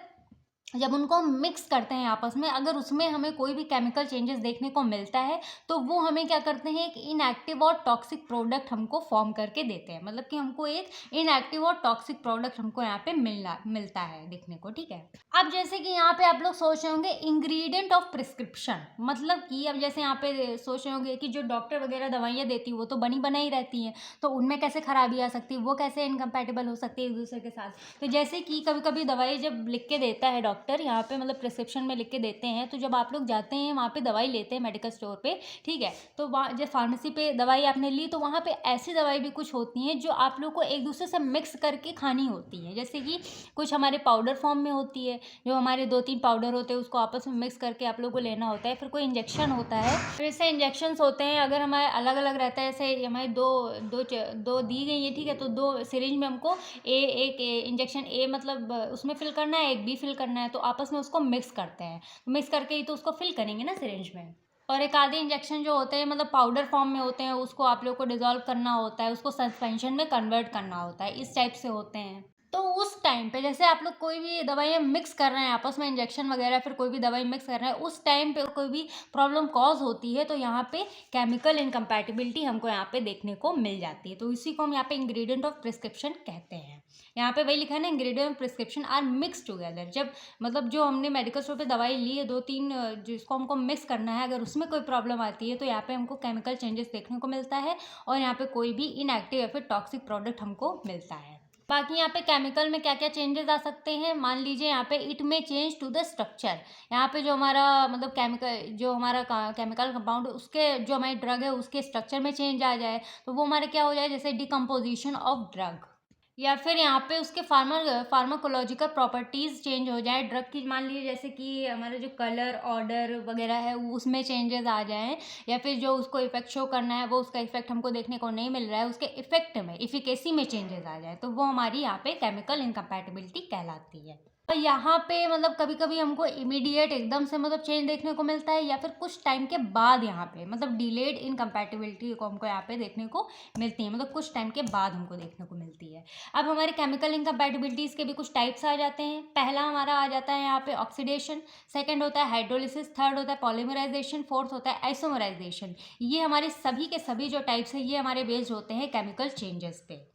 जब उनको हम मिक्स करते हैं आपस में, अगर उसमें हमें कोई भी केमिकल चेंजेस देखने को मिलता है तो वो हमें क्या करते हैं, एक इनएक्टिव और टॉक्सिक प्रोडक्ट हमको फॉर्म करके देते हैं। मतलब कि हमको एक इनएक्टिव और टॉक्सिक प्रोडक्ट हमको यहाँ पे मिलता है देखने को, ठीक है। अब जैसे कि यहाँ पे आप लोग सोच रहे होंगे इंग्रेडिएंट ऑफ प्रिस्क्रिप्शन, मतलब कि अब जैसे यहाँ पे सोच रहे होंगे कि जो डॉक्टर वगैरह दवाइयाँ देती है वो तो बनी बनाई रहती हैं, तो उनमें कैसे खराबी आ सकती है, वो कैसे इनकम्पैटिबल हो सकती है एक दूसरे के साथ। तो जैसे कि कभी कभी दवाई जब लिख के देता है डॉक्टर, यहाँ पे मतलब प्रिस्क्रिप्शन में लिख के देते हैं, तो जब आप लोग जाते हैं वहाँ पे दवाई लेते हैं मेडिकल स्टोर पे, ठीक है, तो वहाँ जब फार्मेसी पे दवाई आपने ली तो वहाँ पे ऐसी दवाई भी कुछ होती हैं जो आप लोग को एक दूसरे से मिक्स करके खानी होती हैं। जैसे कि कुछ हमारे पाउडर फॉर्म में होती है, जो हमारे 2-3 पाउडर होते हैं उसको आपस में मिक्स करके आप लोग को लेना होता है। फिर कोई इंजेक्शन होता है, जैसे इंजेक्शंस होते हैं, अगर हमारे अलग अलग रहता है, जैसे हमारे दो दी गई है, ठीक है, तो 2 सिरिंज में हमको एक इंजेक्शन ए मतलब उसमें फिल करना है, एक बी फिल करना है, तो आपस में उसको मिक्स करते हैं। मिक्स करके ही तो उसको फिल करेंगे ना सिरिंज में। और एक आधे इंजेक्शन जो होते हैं मतलब पाउडर फॉर्म में होते हैं, उसको आप लोग को डिजोल्व करना होता है, उसको सस्पेंशन में कन्वर्ट करना होता है, इस टाइप से होते हैं। तो उस टाइम पे जैसे आप लोग कोई भी दवाइयाँ मिक्स कर रहे हैं आपस में, इंजेक्शन वगैरह, फिर कोई भी दवाई मिक्स कर रहे हैं, उस टाइम पे कोई भी प्रॉब्लम कॉज होती है तो यहाँ पे केमिकल इनकम्पैटिबिलिटी हमको यहाँ पे देखने को मिल जाती है। तो इसी को हम यहाँ पे इंग्रेडिएंट ऑफ प्रिस्क्रिप्शन कहते हैं। यहाँ पे वही लिखा है ना, ingredient of prescription are mix together. जब मतलब जो हमने मेडिकल स्टोर पे दवाई ली है 2-3, जिसको हमको मिक्स करना है, अगर उसमें कोई प्रॉब्लम आती है तो यहाँ पे हमको केमिकल चेंजेस देखने को मिलता है और यहाँ पे कोई भी इनएक्टिव या फिर टॉक्सिक प्रोडक्ट हमको मिलता है। बाकी यहाँ पे केमिकल में क्या क्या चेंजेस आ सकते हैं, मान लीजिए यहाँ पे इट में चेंज टू द स्ट्रक्चर। यहाँ पे जो हमारा मतलब जो हमारा केमिकल कंपाउंड, उसके जो हमारी ड्रग है उसके स्ट्रक्चर में चेंज आ जाए, तो वो हमारे क्या हो जाए, जैसे डिकम्पोजिशन ऑफ ड्रग, या फिर यहाँ पे उसके फार्माकोलॉजिकल प्रॉपर्टीज़ चेंज हो जाए ड्रग की। मान लीजिए जैसे कि हमारा जो कलर ऑर्डर वगैरह है उसमें चेंजेस आ जाएं, या फिर जो उसको इफेक्ट शो करना है वो उसका इफेक्ट हमको देखने को नहीं मिल रहा है, उसके इफेक्ट में इफिकेसी में चेंजेस आ जाए, तो वो हमारी यहाँ पे केमिकल इनकम्पैटिबिलिटी कहलाती है। और यहाँ पे मतलब कभी कभी हमको इमीडिएट एकदम से मतलब चेंज देखने को मिलता है, या फिर कुछ टाइम के बाद यहाँ पे मतलब डिलेड इनकम्पैटिबिलिटी को हमको यहाँ पे देखने को मिलती है, मतलब कुछ टाइम के बाद हमको देखने को मिलती है। अब हमारे केमिकल इनकम्पैटिबिलिटीज़ के भी कुछ टाइप्स आ जाते हैं। पहला हमारा आ जाता है यहाँ पे ऑक्सीडेशन, सेकंड होता है हाइड्रोलिसिस, थर्ड होता है पॉलीमराइजेशन, फोर्थ होता है आइसोमराइजेशन। ये हमारे सभी के सभी जो टाइप्स हैं ये हमारे बेस्ड होते हैं केमिकल चेंजेस पे।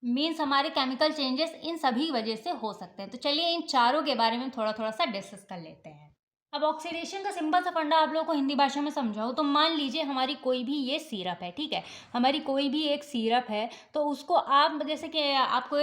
मीन्स हमारे केमिकल चेंजेस इन सभी वजह से हो सकते हैं। तो चलिए इन चारों के बारे में थोड़ा थोड़ा सा डिस्कस कर लेते हैं। अब ऑक्सीडेशन का सिंपल सा फंडा आप लोगों को हिंदी भाषा में समझाओ तो मान लीजिए हमारी कोई भी ये सिरप है, ठीक है, हमारी कोई भी एक सिरप है, तो उसको आप जैसे कि आपको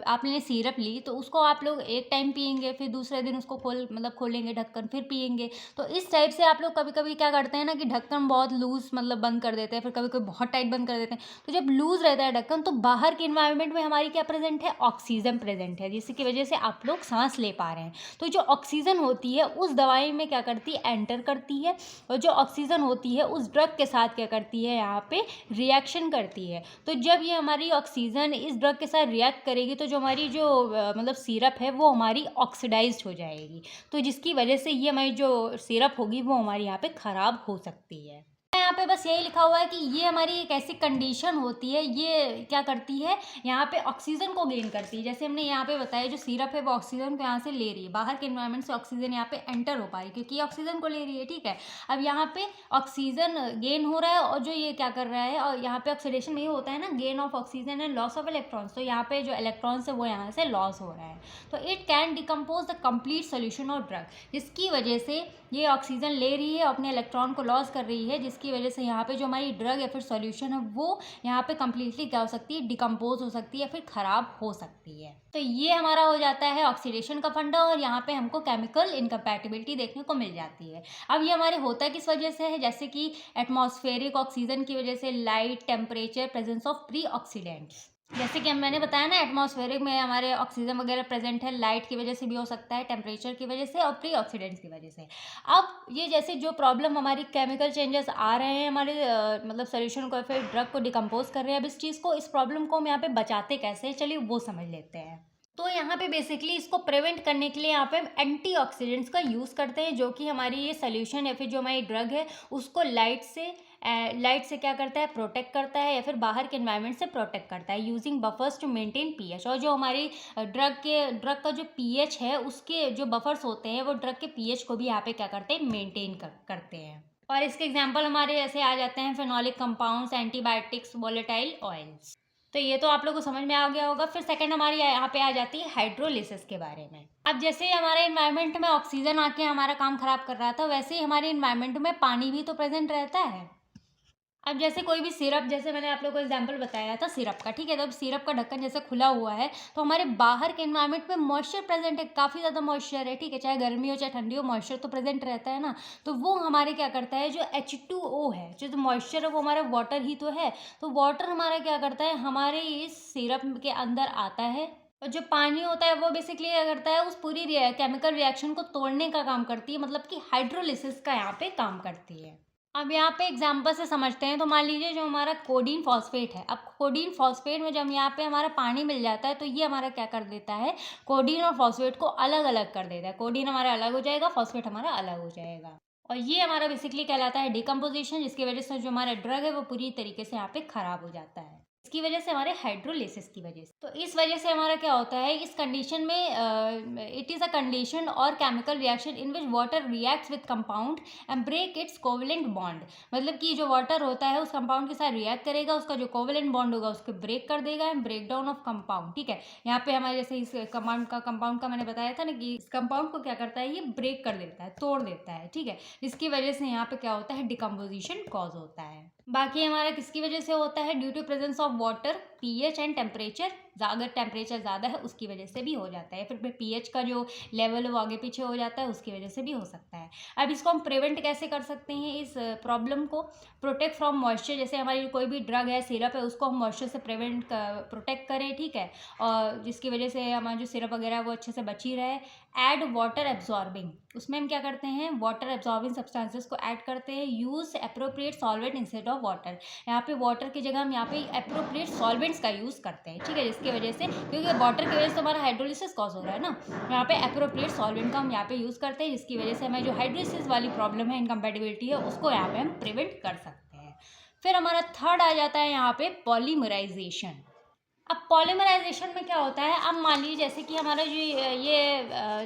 आपने सिरप ली तो उसको आप लोग एक टाइम पियेंगे, फिर दूसरे दिन उसको खोलेंगे ढक्कन, फिर पियेंगे। तो इस टाइप से आप लोग कभी कभी क्या करते हैं ना कि ढक्कन बहुत लूज मतलब बंद कर देते हैं, फिर कभी कभी बहुत टाइट बंद कर देते हैं। तो जब लूज रहता है ढक्कन तो बाहर के इन्वायरमेंट में हमारी क्या प्रेजेंट है, ऑक्सीजन प्रेजेंट है, जिसकी वजह से आप लोग सांस ले पा रहे हैं। तो जो ऑक्सीजन होती है उस दवाई में क्या करती है, एंटर करती है, और जो ऑक्सीजन होती है उस ड्रग के साथ क्या करती है, यहाँ पे रिएक्शन करती है। तो जब ये हमारी ऑक्सीजन इस ड्रग के साथ रिएक्ट करेगी तो जो हमारी जो मतलब सिरप है वो हमारी ऑक्सीडाइज्ड हो जाएगी, तो जिसकी वजह से ये हमारी जो सिरप होगी वो हमारी यहाँ पे ख़राब हो सकती है। यहाँ पे बस यही लिखा हुआ है कि ये हमारी एक ऐसी कंडीशन होती है, ये क्या करती है, यहाँ पे ऑक्सीजन को गेन करती है। जैसे हमने यहाँ पे बताया जो सिरप है वो ऑक्सीजन को यहाँ से ले रही है, बाहर के एनवायरनमेंट से ऑक्सीजन यहाँ पे एंटर हो पा रही है क्योंकि ये ऑक्सीजन को ले रही है, ठीक है। अब यहाँ पे ऑक्सीजन गेन हो रहा है और जो ये क्या कर रहा है, और यहाँ पे ऑक्सीडेशन में ये होता है ना, gain of oxygen and loss of electrons, तो यहाँ पे जो इलेक्ट्रॉन्स है वो यहाँ से लॉस हो रहा है। तो it can decompose the complete solution of drug, जिसकी वजह से ये ऑक्सीजन ले रही है अपने इलेक्ट्रॉन को लॉस कर रही है, जिसकी वजह से यहाँ पे जो हमारी ड्रग या फिर सॉल्यूशन है वो यहाँ पे कम्प्लीटली क्या हो सकती है, डिकम्पोज हो सकती है या फिर ख़राब हो सकती है। तो ये हमारा हो जाता है ऑक्सीडेशन का फंडा, और यहाँ पे हमको केमिकल इनकम्पैटिबिलिटी देखने को मिल जाती है। अब ये हमारे होता किस वजह से है, जैसे कि एटमॉस्फेरिक ऑक्सीजन की वजह से, light, temperature, presence of pre oxidants. जैसे कि मैंने बताया ना एटमॉस्फेरिक में हमारे ऑक्सीजन वगैरह प्रेजेंट है, लाइट की वजह से भी हो सकता है, टेम्परेचर की वजह से और प्री ऑक्सीडेंट्स की वजह से। अब ये जैसे जो प्रॉब्लम हमारी केमिकल चेंजेस आ रहे हैं हमारे मतलब सोल्यूशन को फिर ड्रग को डिकम्पोज कर रहे हैं, अब इस चीज़ को, इस प्रॉब्लम को हम यहाँ पे बचाते कैसे हैं, चलिए वो समझ लेते हैं। तो यहाँ पे बेसिकली इसको प्रिवेंट करने के लिए यहाँ पे हम एंटीऑक्सीडेंट्स का यूज़ करते हैं, जो कि हमारी ये सोल्यूशन या फिर जो हमारी ड्रग है उसको लाइट से लाइट से क्या करता है, प्रोटेक्ट करता है, या फिर बाहर के एनवायरनमेंट से प्रोटेक्ट करता है, using buffers to maintain pH. और जो हमारी ड्रग का जो पीएच है, उसके जो बफर्स होते हैं वो ड्रग के पीएच को भी यहाँ पे क्या करते हैं, मेंटेन करते हैं। और इसके एग्जाम्पल हमारे ऐसे आ जाते हैं phenolic compounds, antibiotics, volatile oils. तो ये तो आप लोगों को समझ में आ गया होगा। फिर सेकंड हमारी यहाँ पे आ जाती है हाइड्रोलिसिस के बारे में। अब जैसे हमारे इन्वायरमेंट में ऑक्सीजन आके हमारा काम खराब कर रहा था, वैसे ही हमारे इन्वायरमेंट में पानी भी तो प्रेजेंट रहता है। अब जैसे कोई भी सिरप, जैसे मैंने आप लोगों को एग्जांपल बताया था सिरप का, ठीक है, तो अब सिरप का ढक्कन जैसे खुला हुआ है तो हमारे बाहर के एनवायरनमेंट में मॉइस्चर प्रेजेंट है, काफ़ी ज़्यादा मॉइस्चर है, ठीक है, चाहे गर्मी हो चाहे ठंडी हो, मॉइस्चर तो प्रेजेंट रहता है ना। तो वो हमारे क्या करता है, जो H2O है, जो मॉइस्चर है वो हमारा वाटर ही तो है। तो वाटर हमारा क्या करता है, हमारे इस सिरप के अंदर आता है, और जो पानी होता है वो बेसिकली क्या करता है, उस पूरी केमिकल रिएक्शन को तोड़ने का काम करती है, मतलब कि हाइड्रोलिसिस का यहाँ पे काम करती है। अब यहाँ पे एग्जाम्पल से समझते हैं। तो मान लीजिए जो हमारा कोडीन फॉस्फेट है, अब कोडीन फॉस्फेट में जब यहाँ पे हमारा पानी मिल जाता है तो ये हमारा क्या कर देता है, कोडीन और फॉस्फेट को अलग अलग कर देता है। कोडीन हमारा अलग हो जाएगा, फॉस्फेट हमारा अलग हो जाएगा, और ये हमारा बेसिकली कहलाता है डिकम्पोजिशन, जिसकी वजह से जो हमारा ड्रग है वो पूरी तरीके से यहाँ पे खराब हो जाता है। इसकी वजह से, हमारे हाइड्रोलिसिस की वजह से। तो इस वजह से हमारा क्या होता है, इस कंडीशन में इट इज़ अ कंडीशन और chemical reaction in which water reacts with compound and break its covalent bond. मतलब कि जो वाटर होता है उस कंपाउंड के साथ रिएक्ट करेगा, उसका जो कोवेलेंट बॉन्ड होगा उसको ब्रेक कर देगा, and break down of compound, ठीक है। यहाँ पे हमारे जैसे इस कंपाउंड का मैंने बताया था ना कि इस कंपाउंड को क्या करता है, ये ब्रेक कर देता है, तोड़ देता है, ठीक है। इसकी वजह से यहाँ पे क्या होता है, डिकम्पोजिशन कॉज होता है। बाकी हमारा किसकी वजह से होता है, due to presence of water, pH and temperature. अगर टेम्परेचर ज़्यादा है उसकी वजह से भी हो जाता है, फिर पीएच का जो लेवल है वो आगे पीछे हो जाता है, उसकी वजह से भी हो सकता है। अब इसको हम प्रिवेंट कैसे कर सकते हैं, इस प्रॉब्लम को, प्रोटेक्ट फ्रॉम मॉइस्चर। जैसे हमारी कोई भी ड्रग है, सिरप है, उसको हम मॉइस्चर से प्रोटेक्ट करें, ठीक है, और जिसकी वजह से हमारा जो सिरप वगैरह है वो अच्छे से बची रहे। ऐड वाटर एब्जॉर्बिंग, उसमें हम क्या करते हैं, वाटर एब्जॉर्बिंग सब्सटेंसेस को ऐड करते हैं। Use appropriate solvent instead of water, यहाँ पे वाटर की जगह हम यहाँ पे एप्रोप्रिएट सॉल्वेंट्स का यूज़ करते हैं, ठीक है, जिसकी वजह से, क्योंकि वाटर की वजह से हमारा हाइड्रोलिसिस कॉज हो रहा है ना, यहाँ पे एप्रोप्रिएट सॉल्वेंट का हम यहाँ पे यूज़ करते हैं, जिसकी वजह से हमें जो हाइड्रोलिसिस वाली प्रॉब्लम है, इनकम्पैटिबिलिटी है, उसको यहाँ पे हम प्रिवेंट कर सकते हैं। फिर हमारा थर्ड आ जाता है यहाँ पे पॉलीमराइजेशन। अब पॉलीमराइजेशन में क्या होता है, अब मान लीजिए जैसे कि हमारा जो ये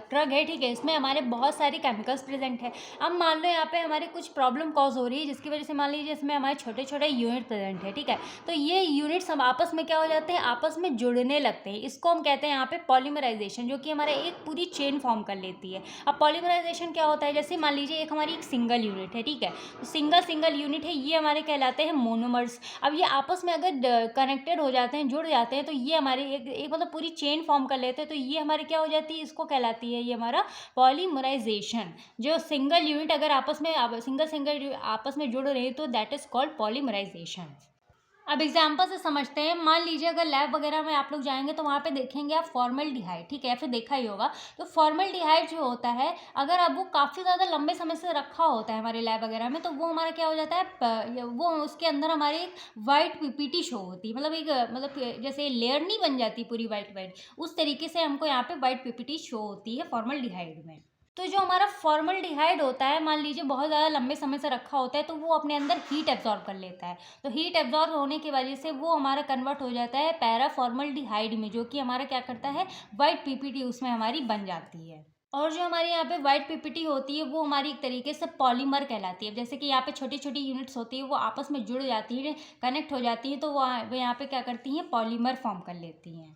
ड्रग है, ठीक है, इसमें हमारे बहुत सारे केमिकल्स प्रेजेंट है। अब मान लो यहाँ पे हमारे कुछ प्रॉब्लम कॉज हो रही है, जिसकी वजह से मान लीजिए इसमें हमारे छोटे छोटे यूनिट प्रेजेंट है, ठीक है, तो ये यूनिट्स हम आपस में क्या हो जाते हैं, आपस में जुड़ने लगते हैं। इसको हम कहते हैं यहाँ पे पॉलीमराइजेशन, जो कि हमारे एक पूरी चेन फॉर्म कर लेती है। अब पॉलीमराइजेशन क्या होता है, जैसे मान लीजिए एक हमारी एक सिंगल यूनिट है, ठीक है, तो सिंगल यूनिट है, ये हमारे कहलाते हैं मोनोमर्स। अब ये आपस में अगर कनेक्टेड हो जाते हैं, जुड़ जाते हैं, तो ये हमारे एक मतलब पूरी चेन फॉर्म कर लेते हैं, तो ये हमारी क्या हो जाती है, इसको कहलाती है ये हमारा पॉलीमराइजेशन। जो सिंगल यूनिट अगर आपस में सिंगल आपस में जुड़ रहे हैं तो दैट इज कॉल्ड पॉलीमराइजेशन। अब एग्जाम्पल से समझते हैं। मान लीजिए अगर लैब वगैरह में आप लोग जाएंगे तो वहाँ पे देखेंगे आप फॉर्मल्डिहाइड, ठीक है, फिर देखा ही होगा। तो फॉर्मल्डिहाइड जो होता है, अगर अब वो काफ़ी ज़्यादा लंबे समय से रखा होता है हमारे लैब वगैरह में, तो वो हमारा क्या हो जाता है, वो उसके अंदर हमारे एक वाइट पीपीटी शो होती है, मतलब एक मतलब जैसे लेयर नहीं बन जाती पूरी वाइट वाइट, उस तरीके से हमको यहाँ पे वाइट पीपीटी शो होती है फॉर्मल्डिहाइड में। तो जो हमारा फॉर्मल्डिहाइड होता है, मान लीजिए बहुत ज़्यादा लंबे समय से रखा होता है, तो वो अपने अंदर हीट एब्जॉर्ब कर लेता है। तो हीट एब्जॉर्ब होने की वजह से वो हमारा कन्वर्ट हो जाता है पैरा फॉर्मल्डिहाइड में, जो कि हमारा क्या करता है, वाइट पीपीटी उसमें हमारी बन जाती है। और जो हमारे यहाँ पे वाइट पीपीटी होती है वो हमारी एक तरीके से पॉलीमर कहलाती है। जैसे कि यहाँ पे छोटी छोटी यूनिट्स होती है, वो आपस में जुड़ जाती है, कनेक्ट हो जाती हैं, तो वो यहाँ पे क्या करती हैं, पॉलीमर फॉर्म कर लेती हैं।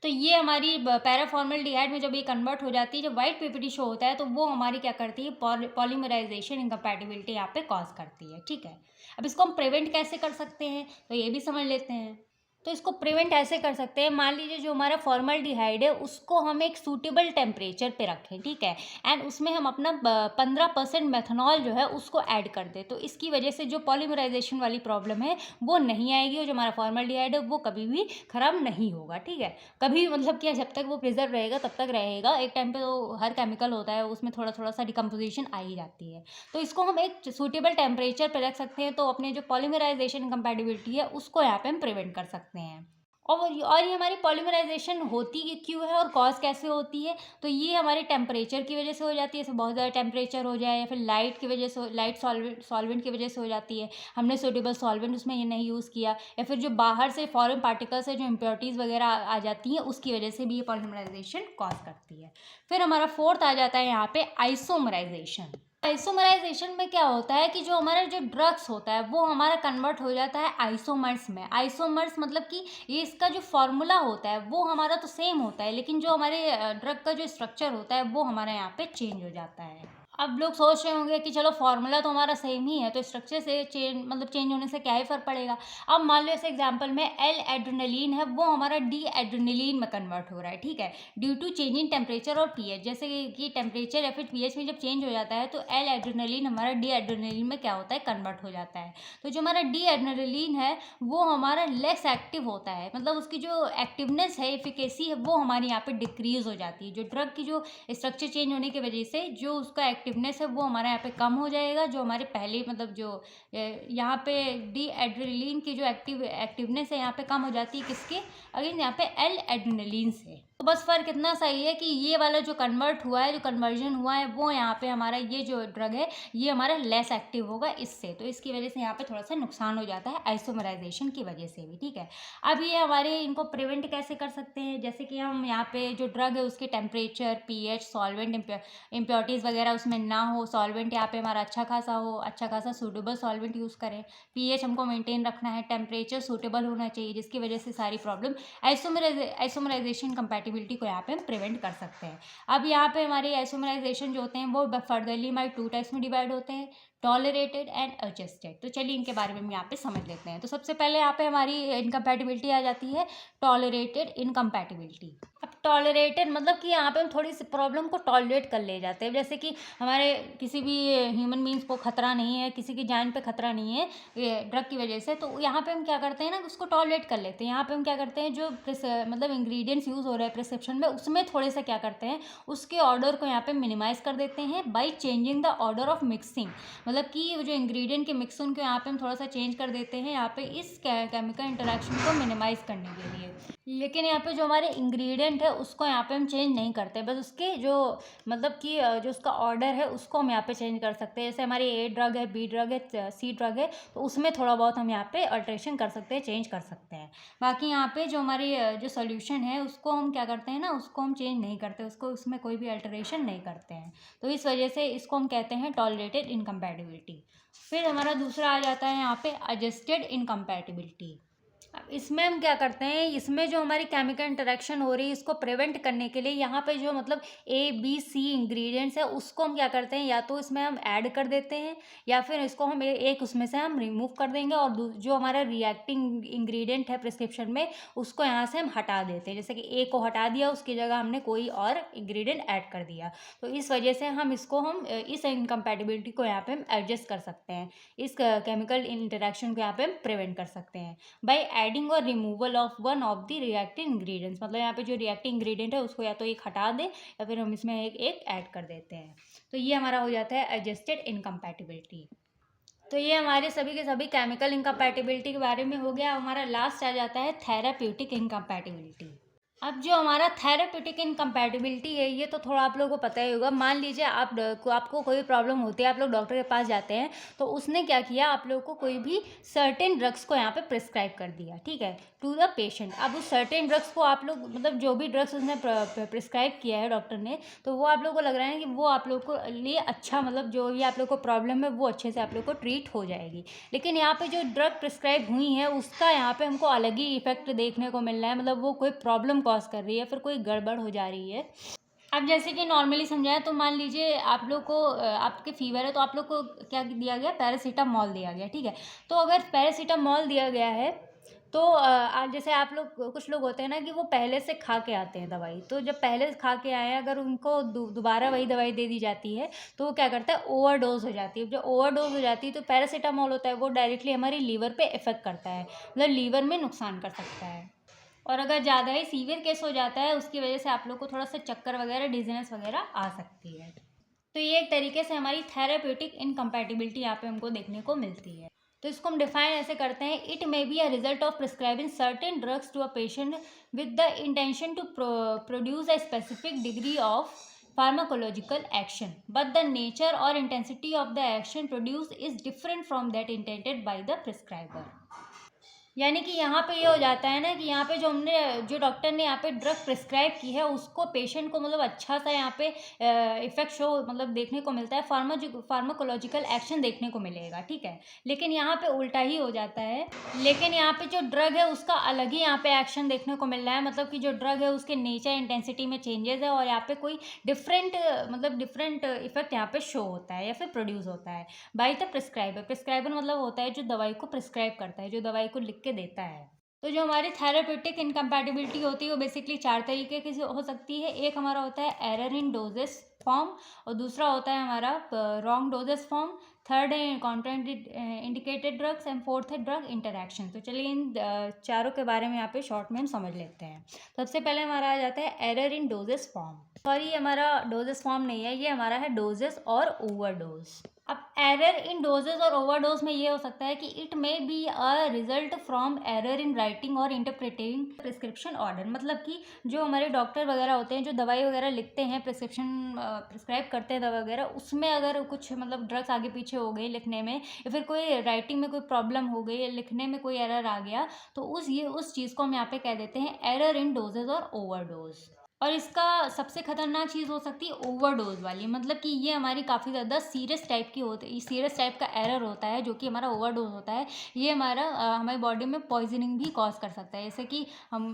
तो ये हमारी पैराफॉर्मल्डिहाइड में जब ये कन्वर्ट हो जाती है, जब वाइट पीपीटी शो होता है, तो वो हमारी क्या करती है, पॉलीमराइजेशन इनकम्पैटिबिलिटी यहाँ पे कॉज करती है, ठीक है। अब इसको हम प्रिवेंट कैसे कर सकते हैं, तो ये भी समझ लेते हैं। तो इसको प्रिवेंट ऐसे कर सकते हैं, मान लीजिए जो हमारा फॉर्मल्डिहाइड है उसको हम एक सूटेबल टेम्परेचर पे रखें, ठीक है, एंड उसमें हम अपना 15% मेथनॉल जो है उसको ऐड कर दें, तो इसकी वजह से जो पॉलीमराइजेशन वाली प्रॉब्लम है वो नहीं आएगी, और जो हमारा फॉर्मल्डिहाइड है वो कभी भी ख़राब नहीं होगा, ठीक है। कभी मतलब क्या, जब तक वो प्रिजर्व रहेगा तब तक रहेगा। एक टाइम पे तो हर केमिकल होता है उसमें थोड़ा थोड़ा सा डिकम्पोजिशन आ ही जाती है, तो इसको हम एक सूटेबल टेम्परेचर पे रख सकते हैं, तो अपने जो पॉलीमराइजेशन कंपैटिबिलिटी है उसको यहाँ पे हम प्रिवेंट कर सकते हैं। और ये हमारी पॉलीमराइज़ेशन होती क्यों है और कॉज़ कैसे होती है? तो ये हमारे टेम्परेचर की वजह से हो जाती है, जैसे बहुत ज़्यादा टेम्परेचर हो जाए, या फिर लाइट की वजह से, लाइट सॉल्वेंट की वजह से हो जाती है। हमने सूटेबल सॉल्वेंट उसमें ये नहीं यूज़ किया, या फिर जो बाहर से फॉरेन पार्टिकल्स है, जो इम्प्योरिटीज़ वगैरह आ जाती हैं, उसकी वजह से भी ये पॉलीमराइज़ेशन कॉज़ करती है। फिर हमारा फोर्थ आ जाता है यहाँ पे आइसोमराइज़ेशन। आइसोमराइजेशन में क्या होता है कि जो हमारा जो ड्रग्स होता है वो हमारा कन्वर्ट हो जाता है आइसोमर्स में। आइसोमर्स मतलब कि ये इसका जो फॉर्मूला होता है वो हमारा तो सेम होता है, लेकिन जो हमारे ड्रग का जो स्ट्रक्चर होता है वो हमारे यहाँ पे चेंज हो जाता है। अब लोग सोच रहे होंगे कि चलो फॉर्मूला तो हमारा सेम ही है, तो स्ट्रक्चर से चेंज होने से क्या ही फ़र्क पड़ेगा। अब मान लो ऐसे एग्जांपल में एल एड्रेनलिन है, वो हमारा डी एड्रेनलिन में कन्वर्ट हो रहा है, ठीक है, due to change in temperature और पीएच। जैसे कि टेम्परेचर या फिर पीएच में जब चेंज हो जाता है तो एल एड्रेनलिन हमारा डी एड्रेनलिन में क्या होता है, कन्वर्ट हो जाता है। तो जो हमारा डी एड्रेनलिन है वो हमारा लेस एक्टिव होता है, मतलब उसकी जो एक्टिवनेस है, एफिकेसी है, वो हमारे यहाँ पे डिक्रीज हो जाती है। जो ड्रग की जो स्ट्रक्चर चेंज होने की वजह से जो उसका एक्टिवनेस है वो हमारे यहाँ पे कम हो जाएगा। जो हमारे पहले मतलब जो यहाँ पे डी एड्रेनलिन की जो एक्टिवनेस है यहाँ पे कम हो जाती है, किसके अगेंस्ट, यहाँ पे एल एड्रेनलिन से। तो बस फ़र्क इतना सही है कि ये वाला जो कन्वर्ट हुआ है, जो कन्वर्जन हुआ है, वो यहाँ पे हमारा ये जो ड्रग है ये हमारा लेस एक्टिव होगा इससे, तो इसकी वजह से यहाँ पे थोड़ा सा नुकसान हो जाता है आइसोमराइजेशन की वजह से भी, ठीक है। अब ये हमारे इनको प्रिवेंट कैसे कर सकते हैं, जैसे कि हम यहाँ पे जो ड्रग है उसके टेम्परेचर, पीएच, सॉल्वेंट, इम्प्योरिटीज़ वगैरह उसमें ना हो, सॉल्वेंट यहाँ पे हमारा अच्छा खासा हो, अच्छा खासा सूटेबल सॉल्वेंट यूज़ करें, पीएच हमको मेंटेन रखना है, टेम्परेचर सूटेबल होना चाहिए, जिसकी वजह से सारी प्रॉब्लम आइसोमराइजेशन कंपैटिबिलिटी को यहाँ पे हम प्रिवेंट कर सकते हैं। अब यहाँ पे हमारे आइसोमराइजेशन जो होते हैं वो फर्दरली हमारे 2 टाइप्स में डिवाइड होते हैं, टॉलरेटेड एंड एडजस्टेड। तो चलिए इनके बारे में हम यहाँ पे समझ लेते हैं। तो सबसे पहले यहाँ पे हमारी इनकम्पैटिबिलिटी आ जाती है, टॉलरेटेड इनकम्पैटिबिलिटी। अब टॉलरेटेड मतलब कि यहाँ पे हम थोड़ी सी प्रॉब्लम को टॉलरेट कर ले जाते हैं, जैसे कि हमारे किसी भी ह्यूमन बींग्स को खतरा नहीं है, किसी की जान पे खतरा नहीं है ये ड्रग की वजह से, तो यहाँ पे हम क्या करते हैं ना, उसको टॉलरेट कर लेते हैं। यहाँ पे हम क्या करते हैं, जो मतलब इंग्रेडिएंट्स यूज़ हो रहे हैं प्रिस्क्रिप्शन में, उसमें थोड़े से क्या करते हैं, उसके ऑर्डर को यहाँ पे मिनिमाइज़ कर देते हैं by changing the order of mixing. मतलब कि जो इंग्रेडिएंट के मिक्सिंग को यहाँ पे हम थोड़ा सा चेंज कर देते हैं यहाँ पे इस केमिकल इंटरेक्शन को मिनिमाइज़ करने के लिए। लेकिन यहाँ पे जो हमारे इंग्रेडिएंट है उसको यहाँ पे हम चेंज नहीं करते, बस उसके जो मतलब कि जो उसका ऑर्डर है उसको हम यहाँ पे चेंज कर सकते हैं। जैसे हमारी ए ड्रग है, बी ड्रग है, सी ड्रग है, तो उसमें थोड़ा बहुत हम यहाँ पे अल्ट्रेशन कर सकते हैं, चेंज कर सकते हैं। बाकी यहाँ पे जो हमारी जो सोल्यूशन है उसको हम क्या करते हैं ना, उसको हम चेंज नहीं करते, उसको उसमें कोई भी अल्टरेशन नहीं करते हैं। तो इस वजह से इसको हम कहते हैं टॉलरेटेड इनकम्पैटिबिलिटी। फिर हमारा दूसरा आ जाता है यहाँ पे एडजस्टेड इनकम्पैटिबिलिटी। अब इसमें हम क्या करते हैं, इसमें जो हमारी केमिकल इंटरेक्शन हो रही है इसको प्रिवेंट करने के लिए यहाँ पे जो मतलब ए बी सी इंग्रेडिएंट्स है उसको हम क्या करते हैं, या तो इसमें हम ऐड कर देते हैं या फिर इसको हम एक उसमें से हम रिमूव कर देंगे, और जो हमारा रिएक्टिंग इंग्रेडिएंट है प्रिस्क्रिप्शन में उसको यहाँ से हम हटा देते हैं। जैसे कि ए को हटा दिया, उसकी जगह हमने कोई और इंग्रेडिएंट ऐड कर दिया, तो इस वजह से हम इसको हम इस इनकम्पैटिबिलिटी को यहाँ पे हम एडजस्ट कर सकते हैं, इस केमिकल इंटरेक्शन को यहाँ पे हम प्रिवेंट कर सकते हैं बाई एडिंग और removal of one of the reactive ingredients. मतलब यहाँ पे जो रिएक्टिव इंग्रेडिएंट है उसको या तो एक हटा दें या फिर हम इसमें एक ऐड कर देते हैं। तो ये हमारा हो जाता है एडजस्टेड इनकम्पैटिबिलिटी। तो ये हमारे सभी के सभी केमिकल इनकम्पैटिबिलिटी के बारे में हो गया। हमारा लास्ट आ जाता है थेराप्यूटिक इनकम्पैटिबिलिटी। अब जो हमारा थेराप्यूटिक इनकम्पैटिबिलिटी है ये तो थोड़ा आप लोगों को पता ही होगा। मान लीजिए आपको कोई प्रॉब्लम होती है, आप लोग डॉक्टर के पास जाते हैं, तो उसने क्या किया, आप लोगों को कोई भी सर्टेन ड्रग्स को यहाँ पे प्रिस्क्राइब कर दिया, ठीक है, टू द पेशेंट। अब उस सर्टेन ड्रग्स को आप लोग मतलब जो भी ड्रग्स उसने प्रिस्क्राइब किया है डॉक्टर ने, तो वो आप लोग को लग रहा है कि वो आप लोग को लिए अच्छा, मतलब जो भी आप लोग को प्रॉब्लम है वो अच्छे से आप लोग को ट्रीट हो जाएगी। लेकिन यहाँ पे जो ड्रग प्रिस्क्राइब हुई है उसका यहाँ पे हमको अलग ही इफेक्ट देखने को मिल रहा है, मतलब वो कोई प्रॉब्लम कॉज कर रही है, फिर कोई गड़बड़ हो जा रही है। अब जैसे कि नॉर्मली समझाएं तो मान लीजिए आप लोग को आपके फीवर है, तो आप लोग को क्या दिया गया, पैरासीटामॉल दिया गया, ठीक है। तो अगर पैरासीटामॉल दिया गया है तो जैसे आप लोग कुछ लोग होते हैं ना कि वो पहले से खा के आते हैं दवाई, तो जब पहले से खा के आए हैं अगर उनको दोबारा वही दवाई दे दी जाती है तो वो क्या करता है, ओवरडोज हो जाती है। जब ओवरडोज हो जाती है तो पैरासीटामॉल होता है वो डायरेक्टली हमारी लीवर पे इफेक्ट करता है, मतलब लीवर में नुकसान कर सकता है। और अगर ज़्यादा ही सीवियर केस हो जाता है उसकी वजह से आप लोग को थोड़ा सा चक्कर वगैरह, डिजीनेस वगैरह आ सकती है। तो ये एक तरीके से हमारी थेराप्यूटिक इनकम्पैटिबिलिटी यहाँ पे हमको देखने को मिलती है। तो इसको हम डिफाइन ऐसे करते हैं, it may be a result of prescribing certain drugs to a patient with the intention to produce a specific degree of pharmacological action, but the nature or intensity of the action produce is different from that intended by the prescriber. यानी कि यहाँ पे ये हो जाता है ना कि यहाँ पे जो डॉक्टर ने यहाँ पे ड्रग प्रिस्क्राइब की है उसको पेशेंट को मतलब अच्छा सा यहाँ पे इफेक्ट शो मतलब देखने को मिलता है, फार्माकोलॉजिकल एक्शन देखने को मिलेगा, ठीक है। लेकिन यहाँ पे उल्टा ही हो जाता है, लेकिन यहाँ पे जो ड्रग है उसका अलग ही यहाँ पे एक्शन देखने को मिल रहा है, मतलब कि जो ड्रग है उसके नेचर इंटेंसिटी में चेंजेस है और यहाँ पे कोई डिफरेंट इफेक्ट यहाँ पे शो होता है या फिर प्रोड्यूस होता है बाय द प्रिस्क्राइबर। प्रिस्क्राइबर मतलब होता है जो दवाई को प्रिस्क्राइब करता है, जो दवाई को लिख के देता है। तो जो हमारी थेराप्यूटिक इनकम्पैटिबिलिटी होती है वो बेसिकली 4 तरीके की हो सकती है। एक हमारा होता है एरर इन डोजेस फॉर्म, और दूसरा होता है हमारा रॉन्ग डोजेस फॉर्म, थर्ड है Contra indicated drugs, and fourth है ड्रग इंटरैक्शन। तो चलिए इन चारों के बारे में यहाँ पे शॉर्ट में हम समझ लेते हैं। सबसे पहले हमारा आ जाता है error in doses form. Sorry, ये हमारा डोजेस फॉर्म नहीं है, ये हमारा है डोजेस और ओवरडोज। अब एरर इन डोजेज और ओवरडोज में ये हो सकता है कि it may be a result from error in writing और इंटरप्रेटिंग प्रिस्क्रिप्शन ऑर्डर, मतलब कि जो हमारे डॉक्टर वगैरह होते हैं जो दवाई वगैरह लिखते हैं, प्रिस्क्राइब करते हैं दवा वगैरह, उसमें अगर कुछ मतलब ड्रग्स आगे पीछे हो गई लिखने में, या फिर कोई राइटिंग में कोई प्रॉब्लम हो गई, लिखने में कोई एरर आ गया, तो उस चीज़ को हम यहाँ पे कह देते हैं एरर इन डोजेज और ओवरडोज। और इसका सबसे खतरनाक चीज़ हो सकती है ओवरडोज वाली, मतलब कि ये हमारी काफ़ी ज़्यादा सीरियस टाइप की होती है, सीरियस टाइप का एरर होता है जो कि हमारा ओवरडोज होता है। ये हमारी बॉडी में पॉइजनिंग भी कॉज कर सकता है, जैसे कि हम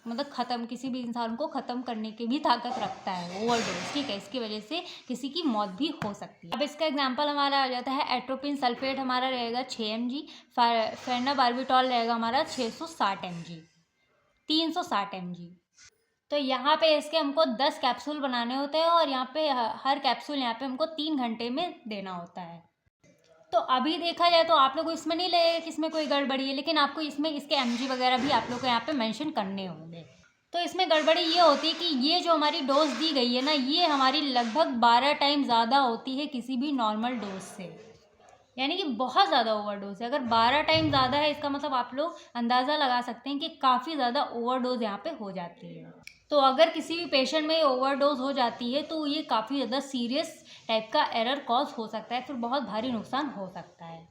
मतलब किसी भी इंसान को ख़त्म करने की भी ताकत रखता है ओवरडोज, ठीक है। इसकी वजह से किसी की मौत भी हो सकती है। अब इसका एग्जाम्पल हमारा आ जाता है एट्रोपिन सल्फेट, हमारा रहेगा 6 mg, फेनाबार्बिटॉल रहेगा हमारा 660 mg, 360 mg। तो यहाँ पे इसके हमको 10 कैप्सूल बनाने होते हैं और यहाँ पे हर कैप्सूल यहाँ पे हमको 3 घंटे में देना होता है। तो अभी देखा जाए तो आप लोग को इसमें नहीं लगेगा कि इसमें कोई गड़बड़ी है, लेकिन आपको इसमें इसके mg वगैरह भी आप लोग को यहाँ पे मेंशन करने होंगे। तो इसमें गड़बड़ी ये होती है कि ये जो हमारी डोज दी गई है ना, ये हमारी लगभग 12 टाइम ज़्यादा होती है किसी भी नॉर्मल डोज से, यानी कि बहुत ज़्यादा ओवरडोज है। अगर 12 टाइम ज़्यादा है इसका मतलब आप लोग अंदाज़ा लगा सकते हैं कि काफ़ी ज़्यादा ओवरडोज यहाँ पे हो जाती है। तो अगर किसी भी पेशेंट में ओवरडोज हो जाती है तो ये काफ़ी ज़्यादा सीरियस टाइप का एरर कॉज हो सकता है, फिर बहुत भारी नुकसान हो सकता है।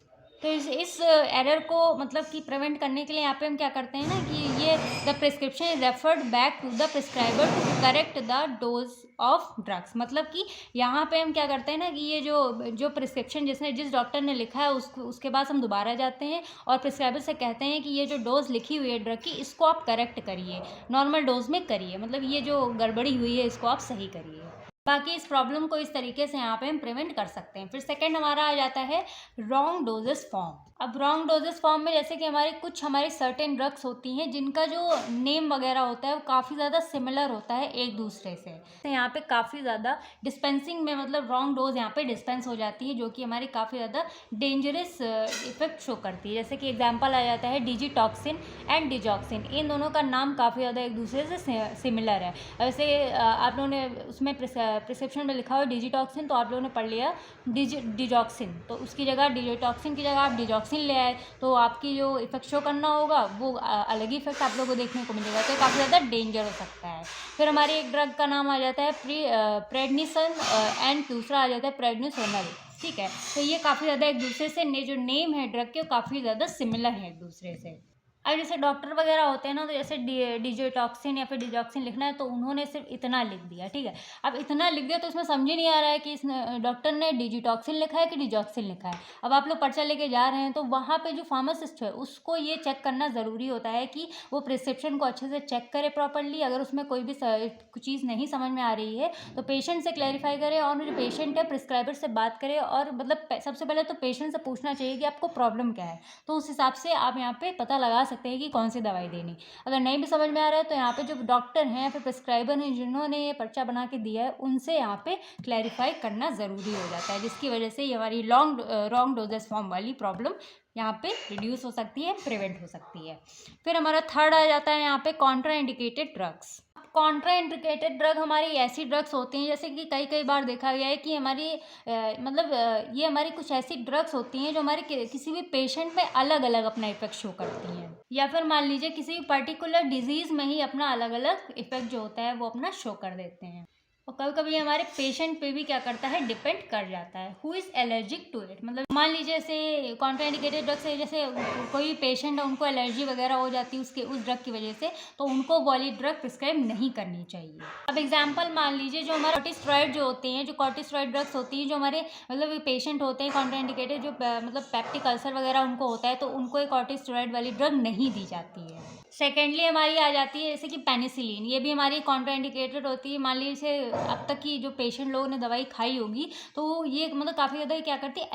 तो इस एरर को मतलब कि प्रिवेंट करने के लिए यहाँ पे हम क्या करते हैं ना कि ये the prescription is referred back to the prescriber to correct the dose of drugs, मतलब कि यहाँ पे हम क्या करते हैं ना कि ये जो प्रिस्क्रिप्शन जिस डॉक्टर ने लिखा है उसके बाद हम दोबारा जाते हैं और प्रिस्क्राइबर से कहते हैं कि ये जो डोज लिखी हुई है ड्रग की, इसको आप करेक्ट करिए, नॉर्मल डोज में करिए, मतलब ये जो गड़बड़ी हुई है इसको आप सही करिए। बाकी इस प्रॉब्लम को इस तरीके से यहाँ पे हम प्रिवेंट कर सकते हैं। फिर सेकंड हमारा आ जाता है रॉन्ग डोजेस फॉर्म। अब रॉन्ग डोजेस फॉर्म में जैसे कि हमारी सर्टेन ड्रग्स होती हैं जिनका जो नेम वगैरह होता है वो काफ़ी ज़्यादा सिमिलर होता है एक दूसरे से, तो यहाँ पे काफ़ी ज़्यादा डिस्पेंसिंग में मतलब रॉन्ग डोज यहाँ पे डिस्पेंस हो जाती है, जो कि हमारी काफ़ी ज़्यादा डेंजरस इफेक्ट शो करती है। जैसे कि एग्जाम्पल आ जाता है डिजिटॉक्सिन एंड डिजॉक्सिन, इन दोनों का नाम काफ़ी ज़्यादा एक दूसरे से सिमिलर है। वैसे आप लोगों ने उसमें प्रिस्क्रिप्शन में लिखा हुआ डिजिटॉक्सिन, तो आप लोगों ने पढ़ लिया डिजॉक्सिन, तो उसकी जगह डिजिटॉक्सिन की जगह आप डिजॉक्सिन ले आए तो आपकी जो इफेक्ट शो करना होगा वो अलग ही इफेक्ट आप लोगों को देखने को मिलेगा, तो काफ़ी ज़्यादा डेंजर हो सकता है। फिर हमारी एक ड्रग का नाम आ जाता है प्रेडनिसन एंड दूसरा आ जाता है प्रेडनिसोनल, ठीक है। तो ये काफ़ी ज़्यादा एक दूसरे से जो नेम है ड्रग के वो काफ़ी ज़्यादा सिमिलर है एक दूसरे से। अब जैसे डॉक्टर वगैरह होते हैं ना, तो जैसे डिजिटॉक्सिन या फिर डिजॉक्सिन लिखना है तो उन्होंने सिर्फ इतना लिख दिया, ठीक है। अब इतना लिख दिया तो इसमें समझ ही नहीं आ रहा है कि इस डॉक्टर ने डिजिटॉक्सिन लिखा है कि डिजॉक्सिन लिखा है। अब आप लोग पर्चा लेके जा रहे हैं तो वहाँ पे जो फार्मासिस्ट है उसको ये चेक करना ज़रूरी होता है कि वो प्रिस्क्रिप्शन को अच्छे से चेक करे प्रॉपरली। अगर उसमें कोई भी चीज़ नहीं समझ में आ रही है तो पेशेंट से क्लैरिफाई करे, और जो पेशेंट है प्रिस्क्राइबर से बात करे, और मतलब सबसे पहले तो पेशेंट से पूछना चाहिए कि आपको प्रॉब्लम क्या है, तो उस हिसाब से आप यहाँ पे पता लगा सकते हैं कि कौन सी दवाई देनी। अगर नहीं भी समझ में आ रहा है तो यहाँ पे जो डॉक्टर हैं या फिर प्रिस्क्राइबर हैं जिन्होंने ये पर्चा बना के दिया है उनसे यहाँ पे क्लैरिफाई करना ज़रूरी हो जाता है, जिसकी वजह से ये हमारी रॉन्ग डोजेस फॉर्म वाली प्रॉब्लम यहाँ पे रिड्यूस हो सकती है, प्रिवेंट हो सकती है। फिर हमारा थर्ड आ जाता है यहाँ पे Contra indicated drugs. Contraindicated drug हमारी ऐसी ड्रग्स होती हैं, जैसे कि कई बार देखा गया है कि हमारी ये हमारी कुछ ऐसी ड्रग्स होती हैं जो हमारे किसी भी पेशेंट में अलग अलग अपना इफेक्ट शो करती हैं, या फिर मान लीजिए किसी भी पर्टिकुलर डिजीज में ही अपना अलग अलग इफेक्ट जो होता है वो अपना शो कर देते हैं। और कभी कभी हमारे पेशेंट पे भी क्या करता है, डिपेंड कर जाता है who is allergic to it. मतलब मान लीजिए जैसे कॉन्ट्राइंडिकेटेड ड्रग से जैसे कोई भी पेशेंट है, उनको एलर्जी वगैरह हो जाती है उसके उस ड्रग की वजह से, तो उनको वाली ड्रग प्रिस्क्राइब नहीं करनी चाहिए। अब एग्जाम्पल मान लीजिए जो हमारे कॉर्टिसोइड जो होते हैं, जो कॉर्टिसोइड ड्रग्स होती हैं, जो हमारे मतलब पेशेंट होते हैं कॉन्ट्राइंडिकेटेड, जो मतलब पेप्टिक अल्सर वगैरह उनको होता है, तो उनको एक कॉर्टिसोइड वाली ड्रग नहीं दी जाती है। सेकेंडली हमारी आ जाती है जैसे कि पेनिसिलिन, ये भी हमारी कॉन्ट्राइंडिकेटेड होती है। मान लीजिए अब तक की जो पेशेंट लोगों ने दवाई खाई होगी, तो ये मतलब काफ़ी ज़्यादा क्या करती है,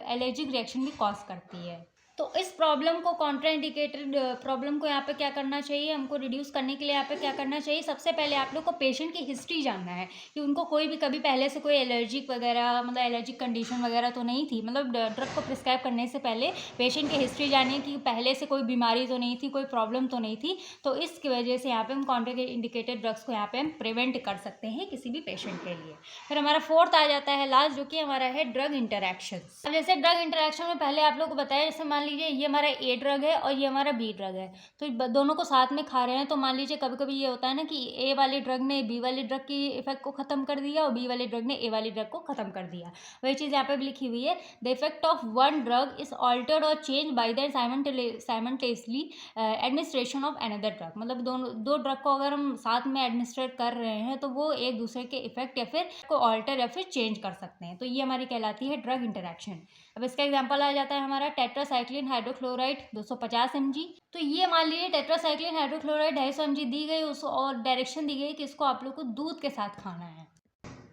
एलर्जिक रिएक्शन भी कॉज करती है। तो इस प्रॉब्लम को कॉन्ट्राइंडिकेटेड प्रॉब्लम को यहाँ पे क्या करना चाहिए, हमको रिड्यूस करने के लिए यहाँ पे क्या करना चाहिए, सबसे पहले आप लोग को पेशेंट की हिस्ट्री जानना है कि उनको कोई भी कभी पहले से कोई एलर्जिक वगैरह मतलब एलर्जिक कंडीशन वगैरह तो नहीं थी। मतलब ड्रग को प्रिस्क्राइब करने से पहले पेशेंट की हिस्ट्री जानिए कि पहले से कोई बीमारी तो नहीं थी, कोई प्रॉब्लम तो नहीं थी। तो इसकी वजह से यहाँ पे हम कॉन्ट्राइंडिकेटेड ड्रग्स को यहाँ पे हम प्रिवेंट कर सकते हैं किसी भी पेशेंट के लिए। फिर हमारा फोर्थ आ जाता है लास्ट, जो कि हमारा है ड्रग इंटरैक्शन। अब जैसे ड्रग इंटरैक्शन में पहले आप लोग को बताया, जैसे मान लीजिए ये हमारा ए ड्रग है और ये हमारा बी ड्रग है, तो दोनों को साथ में खा रहे हैं। तो मान लीजिए कभी कभी ये होता है ना कि ए वाले ड्रग ने बी वाले ड्रग की इफेक्ट को खत्म कर दिया और बी वाले ड्रग ने ए वाले ड्रग को खत्म कर दिया। वही चीज़ यहाँ पे भी लिखी हुई है, the effect of one drug is altered or change by the simultaneously administration of another drug. मतलब दो ड्रग को अगर हम साथ में एडमिनिस्ट्रेट कर रहे हैं तो वो एक दूसरे के इफेक्ट या फिर को ऑल्टर या फिर चेंज कर सकते हैं। तो ये हमारी कहलाती है ड्रग इंटरैक्शन। अब इसका एग्जांपल आ जाता है हमारा टेट्रासाइक्लिन हाइड्रोक्लोराइड 250 mg। तो ये मान लीजिए टेट्रासाइक्लिन हाइड्रोक्लोराइड 250 mg दी गई उस और डायरेक्शन दी गई कि इसको आप लोग को दूध के साथ खाना है।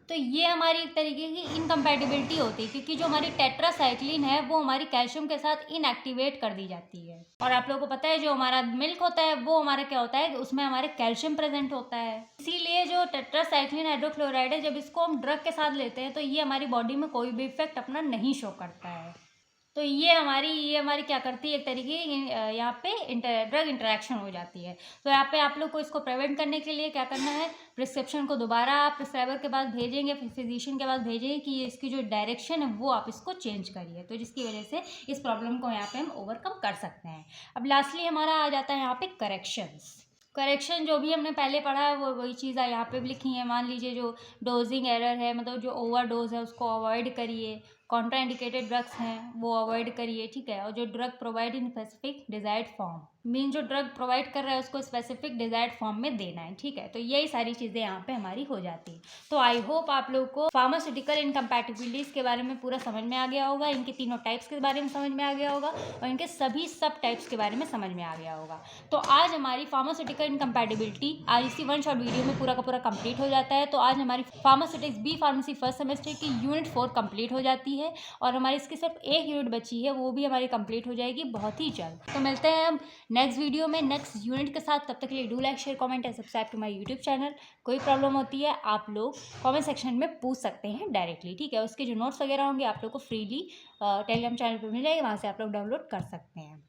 तो ये हमारी एक तरीके की इनकम्पैटिबिलिटी होती है, क्योंकि जो हमारी टेट्रासाइक्लिन है वो हमारी कैल्शियम के साथ इनएक्टिवेट कर दी जाती है। और आप लोगों को पता है जो हमारा मिल्क होता है वो हमारा क्या होता है, उसमें हमारे कैल्शियम प्रेजेंट होता है। इसीलिए जो टेट्रासाइक्लिन हाइड्रोक्लोराइड है, जब इसको हम ड्रग के साथ लेते हैं तो ये हमारी बॉडी में कोई भी इफेक्ट अपना नहीं शो करता है। तो ये हमारी क्या करती है, एक तरीके यहाँ पे ड्रग इंटरेक्शन हो जाती है। तो यहाँ पे आप लोग को इसको प्रिवेंट करने के लिए क्या करना है, प्रिस्क्रिप्शन को दोबारा आप प्रिस्क्राइबर के पास भेजेंगे, फिजिशियन के पास भेजेंगे कि इसकी जो डायरेक्शन है वो आप इसको चेंज करिए, तो जिसकी वजह से इस प्रॉब्लम को यहाँ पे हम ओवरकम कर सकते हैं। अब लास्टली हमारा आ जाता है यहाँ पे करेक्शन जो भी हमने पहले पढ़ा है वो वही चीज़ यहाँ पे भी लिखी है। मान लीजिए जो डोजिंग एरर है, मतलब जो ओवरडोज है उसको अवॉइड करिए, कॉन्ट्राइंडिकेटेड ड्रग्स हैं वो अवॉइड करिए, ठीक है। और जो drug provide in specific desired form, mean जो ड्रग प्रोवाइड कर रहा है उसको स्पेसिफिक डिजायर्ड फॉर्म में देना है, ठीक है। तो यही सारी चीज़ें यहाँ पे हमारी हो जाती है। तो आई होप आप लोग को फार्मास्यूटिकल इनकम्पैटिबिलिटीज़ के बारे में पूरा समझ में आ गया होगा, इनके तीनों टाइप्स के बारे में समझ में आ गया होगा और इनके सभी सब टाइप्स के बारे में समझ में आ गया होगा। तो आज हमारी फार्मास्यूटिकल इनकम्पैटिबिलिटी आज इसी वन शॉर्ट वीडियो में पूरा का पूरा कंप्लीट हो जाता है। तो आज हमारी pharmaceutics B pharmacy first semester की यूनिट 4 कंप्लीट हो जाती है और हमारी इसकी सिर्फ एक यूनिट बची है, वो भी हमारी कंप्लीट हो जाएगी बहुत ही जल्द। तो मिलते हैं हम नेक्स्ट वीडियो में नेक्स्ट यूनिट के साथ। तब तक के लिए do like share comment and subscribe to my YouTube channel. कोई प्रॉब्लम होती है आप लोग कमेंट सेक्शन में पूछ सकते हैं डायरेक्टली, ठीक है। उसके जो नोट्स वगैरह होंगे आप लोग को फ्रीली टेलीग्राम चैनल पर मिल जाएगी, वहाँ से आप लोग डाउनलोड कर सकते हैं।